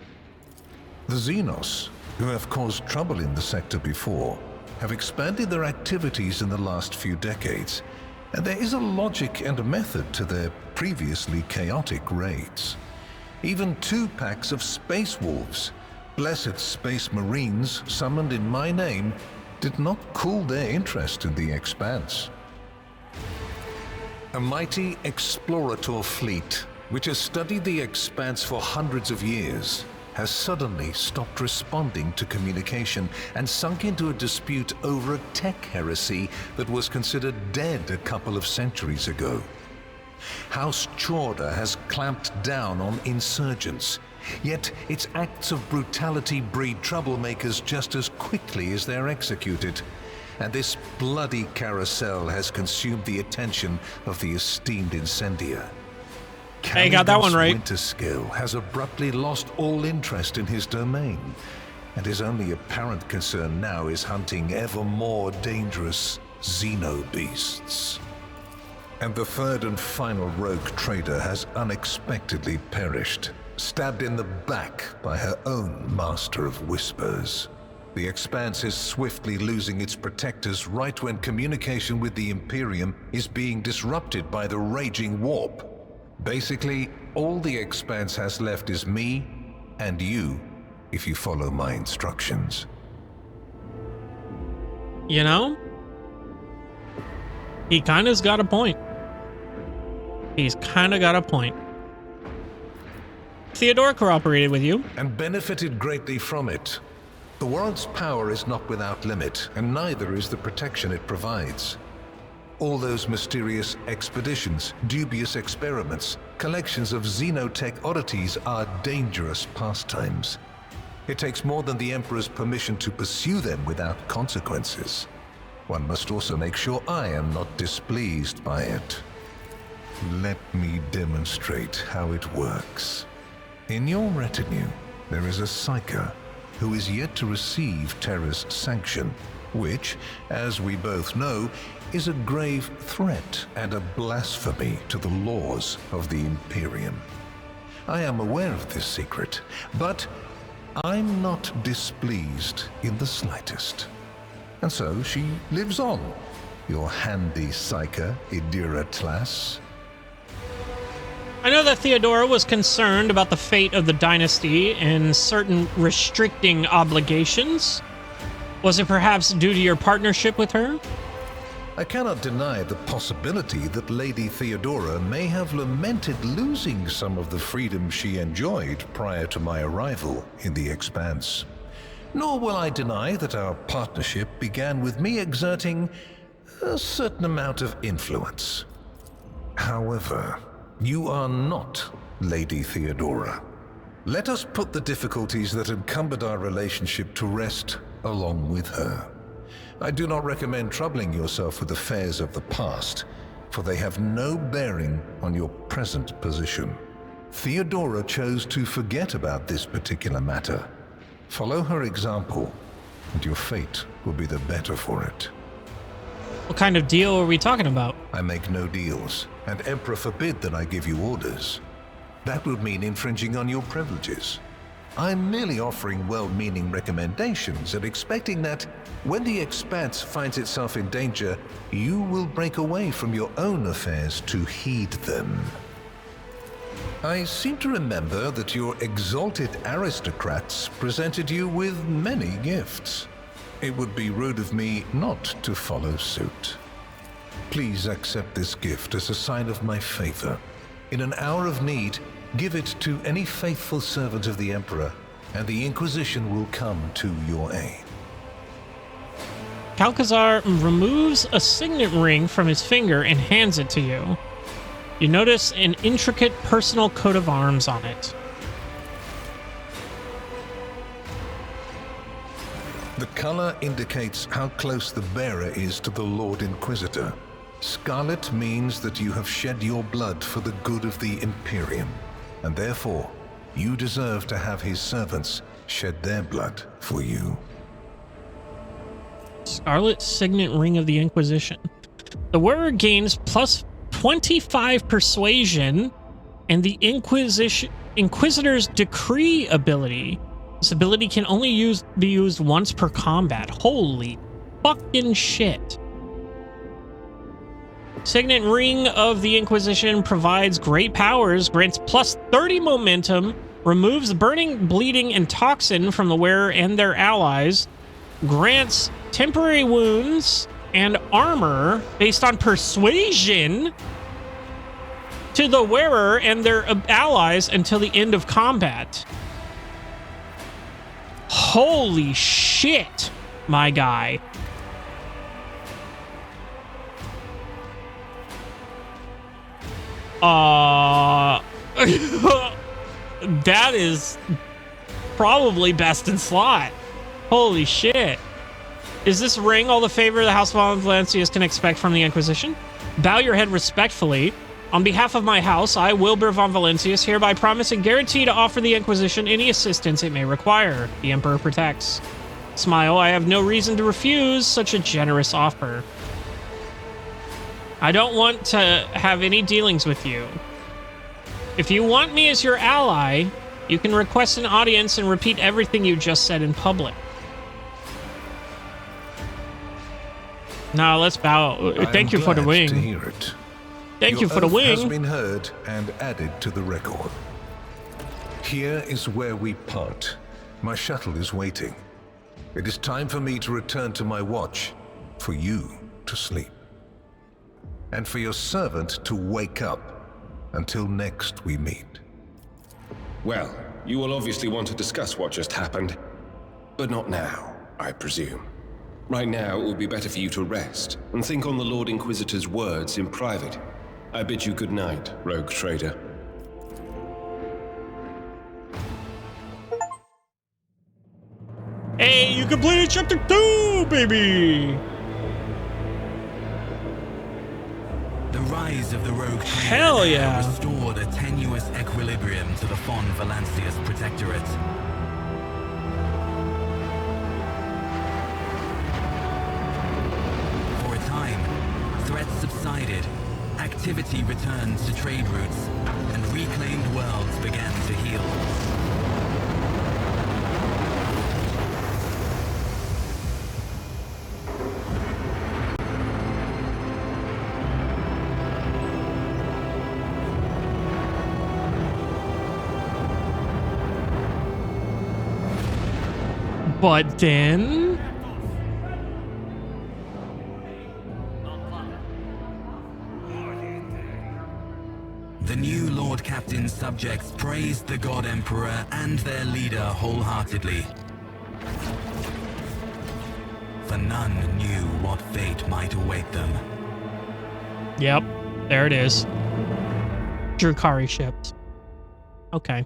The Xenos, who have caused trouble in the sector before, have expanded their activities in the last few decades, and there is a logic and a method to their previously chaotic raids. Even 2 packs of space wolves, blessed space marines summoned in my name, did not cool their interest in the Expanse. A mighty explorator fleet, which has studied the Expanse for hundreds of years, has suddenly stopped responding to communication and sunk into a dispute over a tech heresy that was considered dead a couple of centuries ago. House Chorda has clamped down on insurgents, yet its acts of brutality breed troublemakers just as quickly as they're executed. And this bloody carousel has consumed the attention of the esteemed incendiar. Hey, got that one right. Winterskill has abruptly lost all interest in his domain. and his only apparent concern now is hunting ever more dangerous xenobeasts. And the third and final rogue trader has unexpectedly perished, stabbed in the back by her own master of whispers. The Expanse is swiftly losing its protectors right when communication with the Imperium is being disrupted by the raging warp. Basically, all the Expanse has left is me and you, if you follow my instructions. You know? He kind of's got a point. He's kind of got a point. Theodora cooperated with you. And benefited greatly from it. The world's power is not without limit, and neither is the protection it provides. All those mysterious expeditions, dubious experiments, collections of xenotech oddities are dangerous pastimes. It takes more than the Emperor's permission to pursue them without consequences. One must also make sure I am not displeased by it. Let me demonstrate how it works. In your retinue, there is a Psyker who is yet to receive Terra's sanction, which, as we both know, is a grave threat and a blasphemy to the laws of the Imperium. I am aware of this secret, but I'm not displeased in the slightest. And so she lives on, your handy Psyker, Idira Tlass. I know that Theodora was concerned about the fate of the dynasty and certain restricting obligations. Was it perhaps due to your partnership with her? I cannot deny the possibility that Lady Theodora may have lamented losing some of the freedom she enjoyed prior to my arrival in the Expanse. Nor will I deny that our partnership began with me exerting a certain amount of influence. However, you are not Lady Theodora. Let us put the difficulties that encumbered our relationship to rest along with her. I do not recommend troubling yourself with affairs of the past, for they have no bearing on your present position. Theodora chose to forget about this particular matter. Follow her example, and your fate will be the better for it. What kind of deal are we talking about? I make no deals, and Emperor forbid that I give you orders. That would mean infringing on your privileges. I'm merely offering well-meaning recommendations and expecting that when the Expanse finds itself in danger, you will break away from your own affairs to heed them. I seem to remember that your exalted aristocrats presented you with many gifts. It would be rude of me not to follow suit. Please accept this gift as a sign of my favor. In an hour of need, give it to any faithful servant of the Emperor, and the Inquisition will come to your aid. Calcazar removes a signet ring from his finger and hands it to you. You notice an intricate personal coat of arms on it. The color indicates how close the bearer is to the Lord Inquisitor. Scarlet means that you have shed your blood for the good of the Imperium, and therefore, you deserve to have his servants shed their blood for you. Scarlet Signet Ring of the Inquisition. The wearer gains plus 25 persuasion and the Inquisitor's Decree ability. This ability can only be used once per combat. Holy fucking shit. Signet Ring of the Inquisition provides great powers, grants plus 30 momentum, removes burning, bleeding, and toxin from the wearer and their allies, grants temporary wounds and armor based on persuasion to the wearer and their allies until the end of combat. Holy shit, my guy. That is probably best in slot. Holy shit. Is this ring all the favor the House of Valencius can expect from the Inquisition? Bow your head respectfully. On behalf of my house, I, Wilbur von Valancius, hereby promise and guarantee to offer the Inquisition any assistance it may require. The Emperor protects. Smile, I have no reason to refuse such a generous offer. I don't want to have any dealings with you. If you want me as your ally, you can request an audience and repeat everything you just said in public. Now let's bow. Thank you for the wing. To hear it. Thank you for the wing. Your oath has been heard and added to the record. Here is where we part. My shuttle is waiting. It is time for me to return to my watch, for you to sleep, and for your servant to wake up until next we meet. Well, you will obviously want to discuss what just happened, but not now, I presume. Right now, it would be better for you to rest and think on the Lord Inquisitor's words in private. I bid you good night, rogue trader. Hey, you completed chapter 2, baby! The rise of the rogue trader Hell yeah. restored a tenuous equilibrium to the Fon Valancius Protectorate. For a time, threats subsided, activity returned to trade routes, and reclaimed worlds began to heal. But then... The new Lord Captain's subjects praised the God Emperor and their leader wholeheartedly. For none knew what fate might await them. Yep, there it is. Drukari ships. Okay.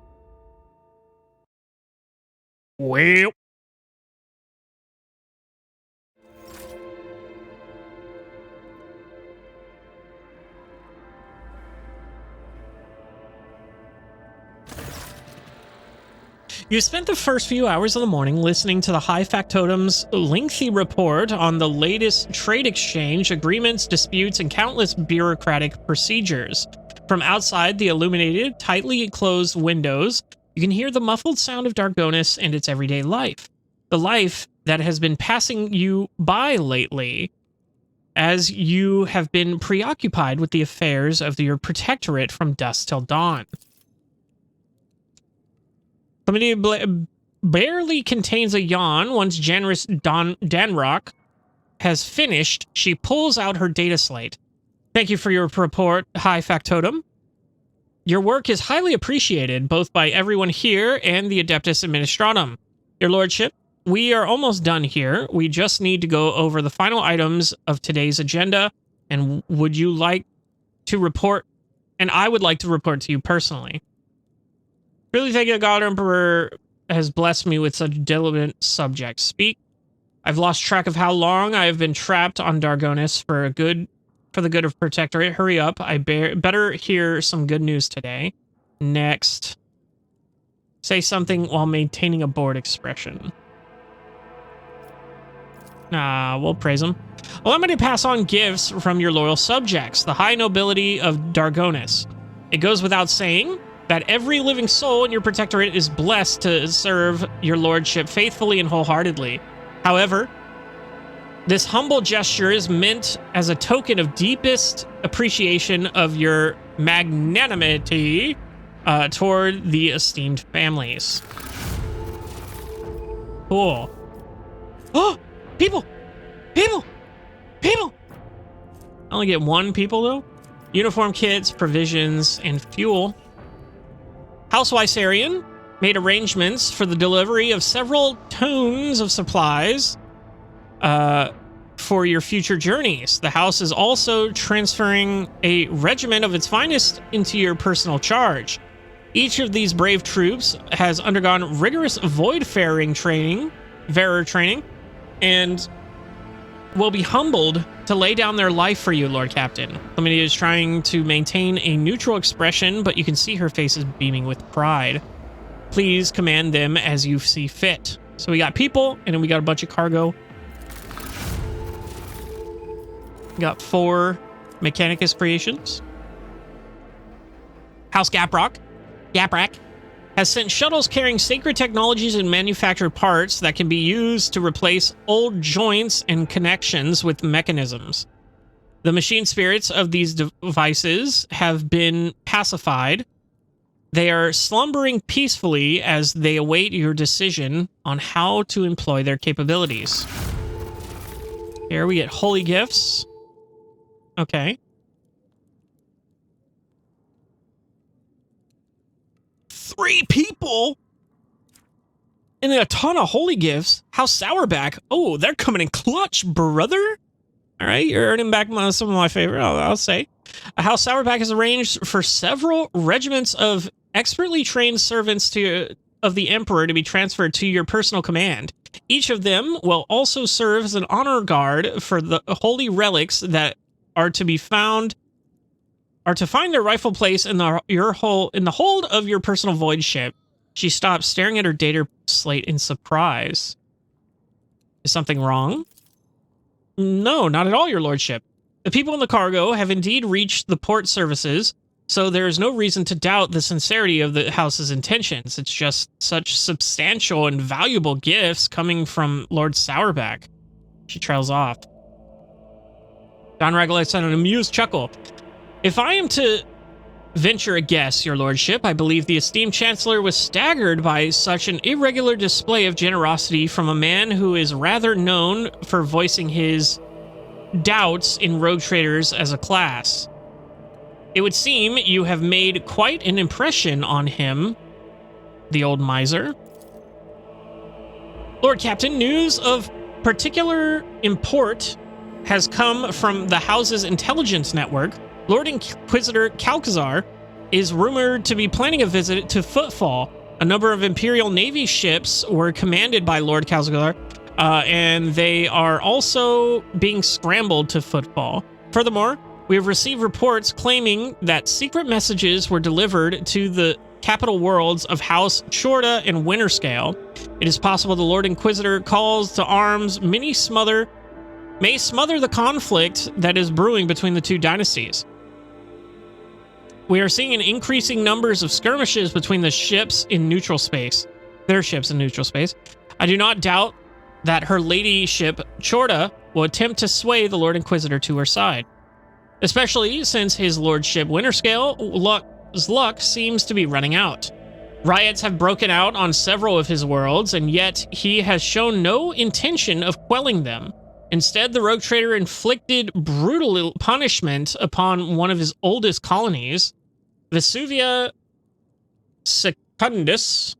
Well... You spent the first few hours of the morning listening to the High Factotum's lengthy report on the latest trade exchange, agreements, disputes, and countless bureaucratic procedures. From outside the illuminated, tightly closed windows, you can hear the muffled sound of Dargonis and its everyday life. The life that has been passing you by lately, as you have been preoccupied with the affairs of your protectorate from dusk till dawn. Committee barely contains a yawn. Once generous Danrock has finished, she pulls out her data slate. Thank you for your report, High Factotum. Your work is highly appreciated, both by everyone here and the Adeptus Administratum. Your Lordship, we are almost done here. We just need to go over the final items of today's agenda, and would you like to report? And I would like to report to you personally. Really think the God Emperor has blessed me with such diligent subjects. Speak. I've lost track of how long I have been trapped on Dargonis for the good of Protectorate. Hurry up. I better hear some good news today. Next. Say something while maintaining a bored expression. We'll praise him. Allow me to pass on gifts from your loyal subjects, the high nobility of Dargonis. It goes without saying that every living soul in your protectorate is blessed to serve your lordship faithfully and wholeheartedly. However, this humble gesture is meant as a token of deepest appreciation of your magnanimity toward the esteemed families. Cool. Oh, people! People! People! I only get one people, though. Uniform kits, provisions, and fuel. Housewife Sarian made arrangements for the delivery of several tons of supplies for your future journeys. The house is also transferring a regiment of its finest into your personal charge. Each of these brave troops has undergone rigorous void-faring training, and will be humbled to lay down their life for you, Lord Captain. Chlamydia is trying to maintain a neutral expression, but you can see her face is beaming with pride. Please command them as you see fit. So we got people, and then we got a bunch of cargo. We got 4 Mechanicus creations. House Gaprak has sent shuttles carrying sacred technologies and manufactured parts that can be used to replace old joints and connections with mechanisms. The machine spirits of these devices have been pacified. They are slumbering peacefully as they await your decision on how to employ their capabilities. Here we get holy gifts. Okay. 3 people and a ton of holy gifts. House Sourback. Oh, they're coming in clutch, brother. All right, you're earning back some of my favorite, I'll say. House Sourback has arranged for several regiments of expertly trained servants of the Emperor to be transferred to your personal command. Each of them will also serve as an honor guard for the holy relics that are to find their rightful place in the hold of your personal void ship. She stopped, staring at her data slate in surprise. Is something wrong? No, not at all, your lordship. The people in the cargo have indeed reached the port services, so there is no reason to doubt the sincerity of the house's intentions. It's just such substantial and valuable gifts coming from Lord Sourback. She trails off. Don Regolith on an amused chuckle. If I am to venture a guess, your lordship, I believe the esteemed chancellor was staggered by such an irregular display of generosity from a man who is rather known for voicing his doubts in rogue traders as a class. It would seem you have made quite an impression on him, the old miser. Lord Captain, news of particular import has come from the house's intelligence network. Lord Inquisitor Calcazar is rumored to be planning a visit to Footfall. A number of Imperial Navy ships were commanded by Lord Calcazar, and they are also being scrambled to Footfall. Furthermore, we have received reports claiming that secret messages were delivered to the capital worlds of House Chorda and Winterscale. It is possible the Lord Inquisitor calls to arms may smother the conflict that is brewing between the two dynasties. We are seeing an increasing numbers of skirmishes between the ships in neutral space. Their ships in neutral space. I do not doubt that her ladyship, Chorda, will attempt to sway the Lord Inquisitor to her side. Especially since his lordship Winterscale luck seems to be running out. Riots have broken out on several of his worlds, and yet he has shown no intention of quelling them. Instead, the rogue trader inflicted brutal punishment upon one of his oldest colonies, Vesuvia Secundus,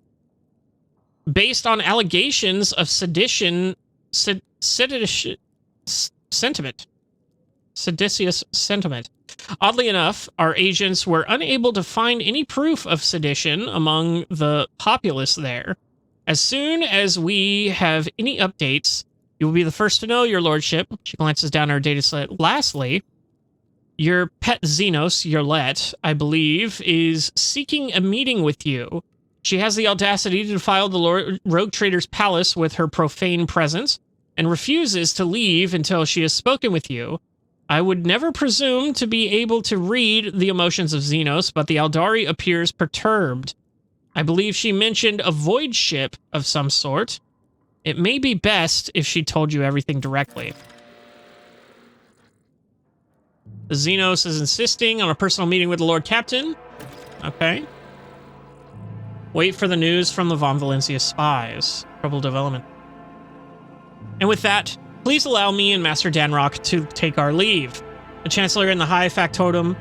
based on allegations of seditious sentiment. Oddly enough, our agents were unable to find any proof of sedition among the populace there. As soon as we have any updates, you will be the first to know, your lordship. She glances down her data set. Lastly, your pet Xenos, Yurlet, I believe, is seeking a meeting with you. She has the audacity to defile the rogue trader's palace with her profane presence and refuses to leave until she has spoken with you. I would never presume to be able to read the emotions of Xenos, but the Aldari appears perturbed. I believe she mentioned a void ship of some sort. It may be best if she told you everything directly. The Xenos is insisting on a personal meeting with the Lord Captain. Okay. Wait for the news from the Von Valencia spies. Trouble development. And with that, please allow me and Master Danrock to take our leave. The Chancellor and the High Factotum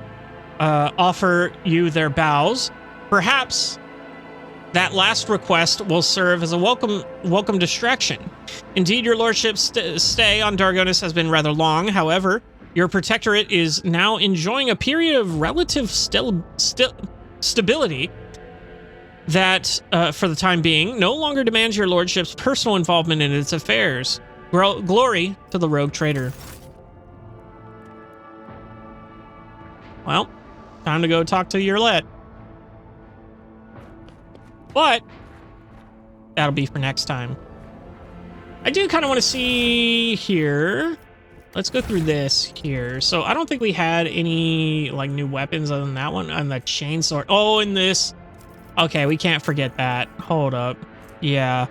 offer you their bows. Perhaps that last request will serve as a welcome distraction. Indeed, your lordship's stay on Dargonis has been rather long. However, your protectorate is now enjoying a period of relative stability that, for the time being, no longer demands your lordship's personal involvement in its affairs. Glory to the rogue trader. Well, time to go talk to Yerlet. But that'll be for next time. I do kind of want to see here. Let's go through this here. So I don't think we had any like new weapons other than that one and the chainsaw. Oh, and this. Okay, we can't forget that. Hold up. Yeah.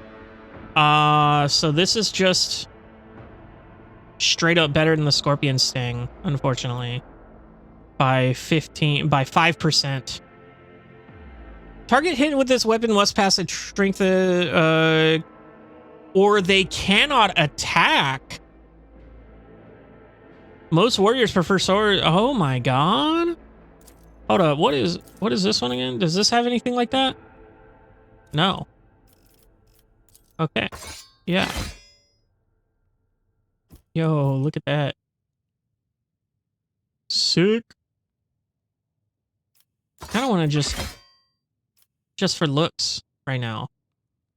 So this is just straight up better than the Scorpion Sting, unfortunately. By 5%. Target hit with this weapon must pass a strength or they cannot attack. Most warriors prefer sword. Oh my god. Hold up. What is this one again? Does this have anything like that? No. Okay. Yeah. Yo, look at that. Sick. I kind of want to just for looks right now.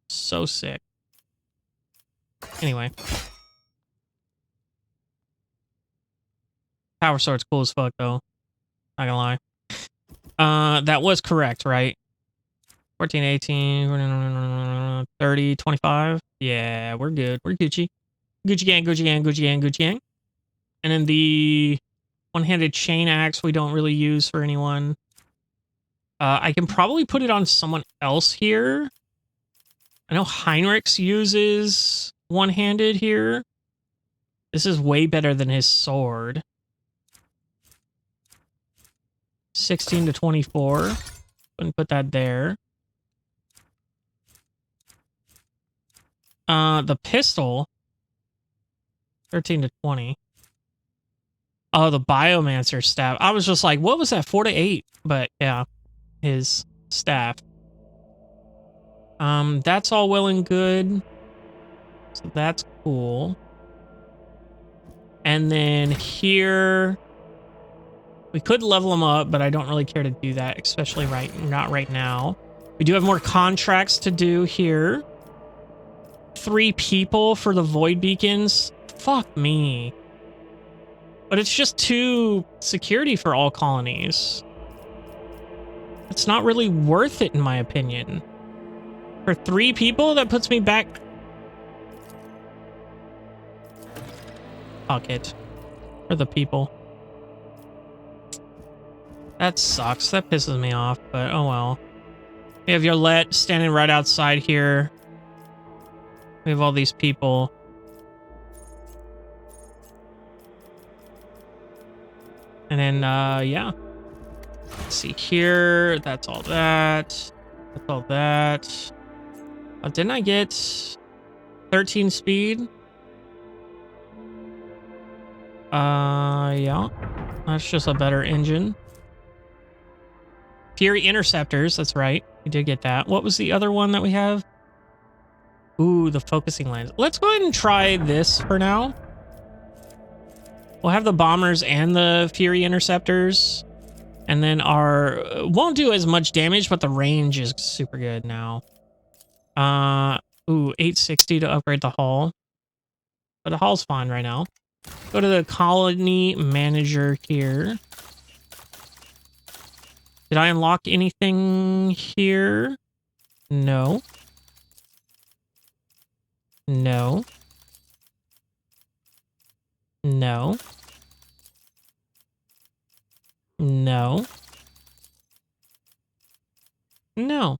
So sick. Anyway. Power sword's cool as fuck though. Not gonna lie. That was correct, right? 14, 18, 30, 25. Yeah, we're good. We're Gucci. Gucci gang, Gucci gang, Gucci gang, Gucci gang. And then the one-handed chain axe we don't really use for anyone. I can probably put it on someone else here. I know Heinrichs uses one-handed here. This is way better than his sword. 16 to 24. Couldn't put that there. The pistol. 13 to 20. Oh, the Biomancer staff. I was just like, what was that? 4 to 8. But yeah, his staff. That's all well and good. So that's cool. And then here, we could level them up, but I don't really care to do that, especially not right now. We do have more contracts to do here. 3 people for the void beacons. Fuck me. But it's just 2 security for all colonies. It's not really worth it in my opinion. For 3 people, that puts me back. Fuck it. For the people. That sucks. That pisses me off, but oh well. We have Yerlet standing right outside here. We have all these people. And then, yeah. Let's see here. That's all that. That's all that. Oh, didn't I get 13 speed? Yeah. That's just a better engine. Fury Interceptors, that's right. We did get that. What was the other one that we have? Ooh, the focusing lens. Let's go ahead and try this for now. We'll have the bombers and the Fury Interceptors. And then our... won't do as much damage, but the range is super good now. Ooh, 860 to upgrade the hull. But the hull's fine right now. Go to the colony manager here. Did I unlock anything here? No. No. No. No. No.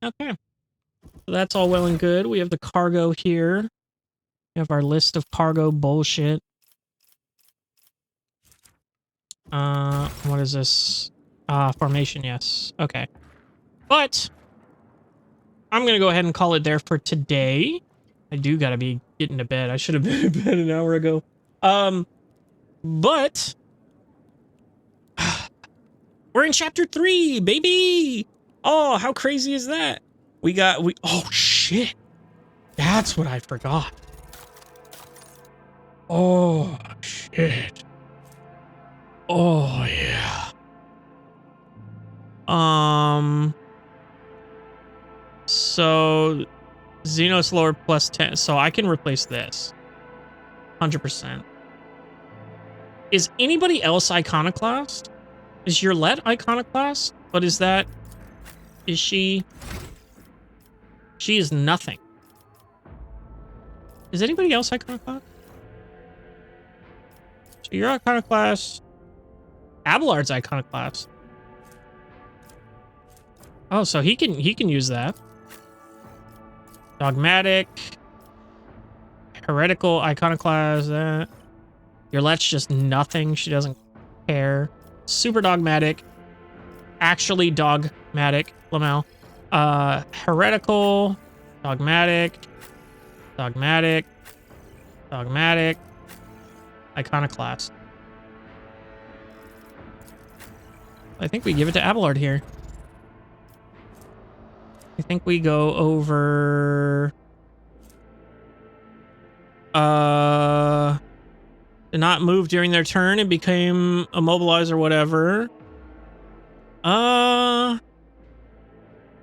Okay. So that's all well and good. We have the cargo here. We have our list of cargo bullshit. What is this? Formation, yes. Okay. But I'm gonna go ahead and call it there for today. I do gotta be getting to bed. I should have been in bed an hour ago. But we're in chapter 3, baby. Oh, how crazy is that? Oh shit. That's what I forgot. Oh shit. Oh yeah. So Xenos lore plus 10. So I can replace this. 100%. Is anybody else Iconoclast? Is Yurlet Iconoclast? But is that... Is she... She is nothing. Is anybody else Iconoclast? So you're Iconoclast. Abelard's Iconoclast. Oh, so he can use that. Dogmatic. Heretical Iconoclast. Yurlet's just nothing. She doesn't care. Super dogmatic. Actually dogmatic. Lamel. Heretical. Dogmatic. Dogmatic. Dogmatic. Iconoclast. I think we give it to Abelard here. I think we go over... Did not move during their turn and became immobilized or whatever.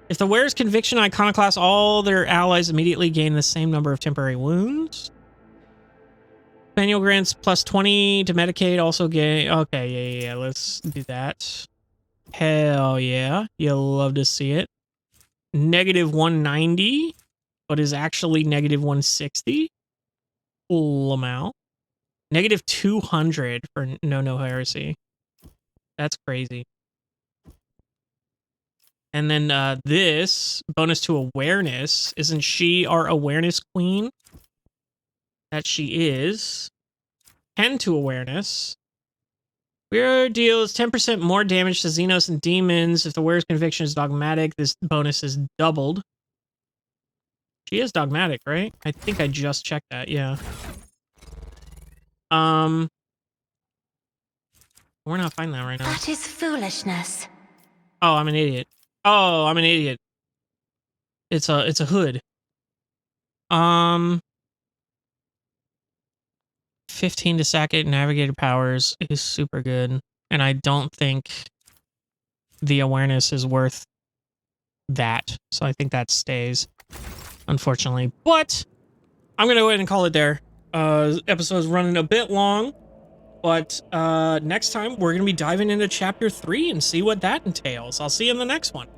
If the wearer's conviction Iconoclast, all their allies immediately gain the same number of temporary wounds. Manual grants plus 20 to Medicaid, also gain... Okay, yeah, let's do that. Hell yeah. You'll love to see it. Negative 190, but is actually negative 160. Full amount. Negative 200 for no heresy. That's crazy. And then this bonus to awareness. Isn't she our awareness queen? That she is. 10 to awareness. Wearer deals 10% more damage to Xenos and demons. If the wearer's conviction is dogmatic, this bonus is doubled. She is dogmatic, right? I think I just checked that, yeah. We're not finding that right now. That is foolishness. Oh, I'm an idiot. Oh, I'm an idiot. It's a hood. 15 to sack it, navigator powers is super good. And I don't think the awareness is worth that. So I think that stays, unfortunately. But I'm going to go ahead and call it there. Episode's running a bit long. But next time, we're going to be diving into Chapter 3 and see what that entails. I'll see you in the next one.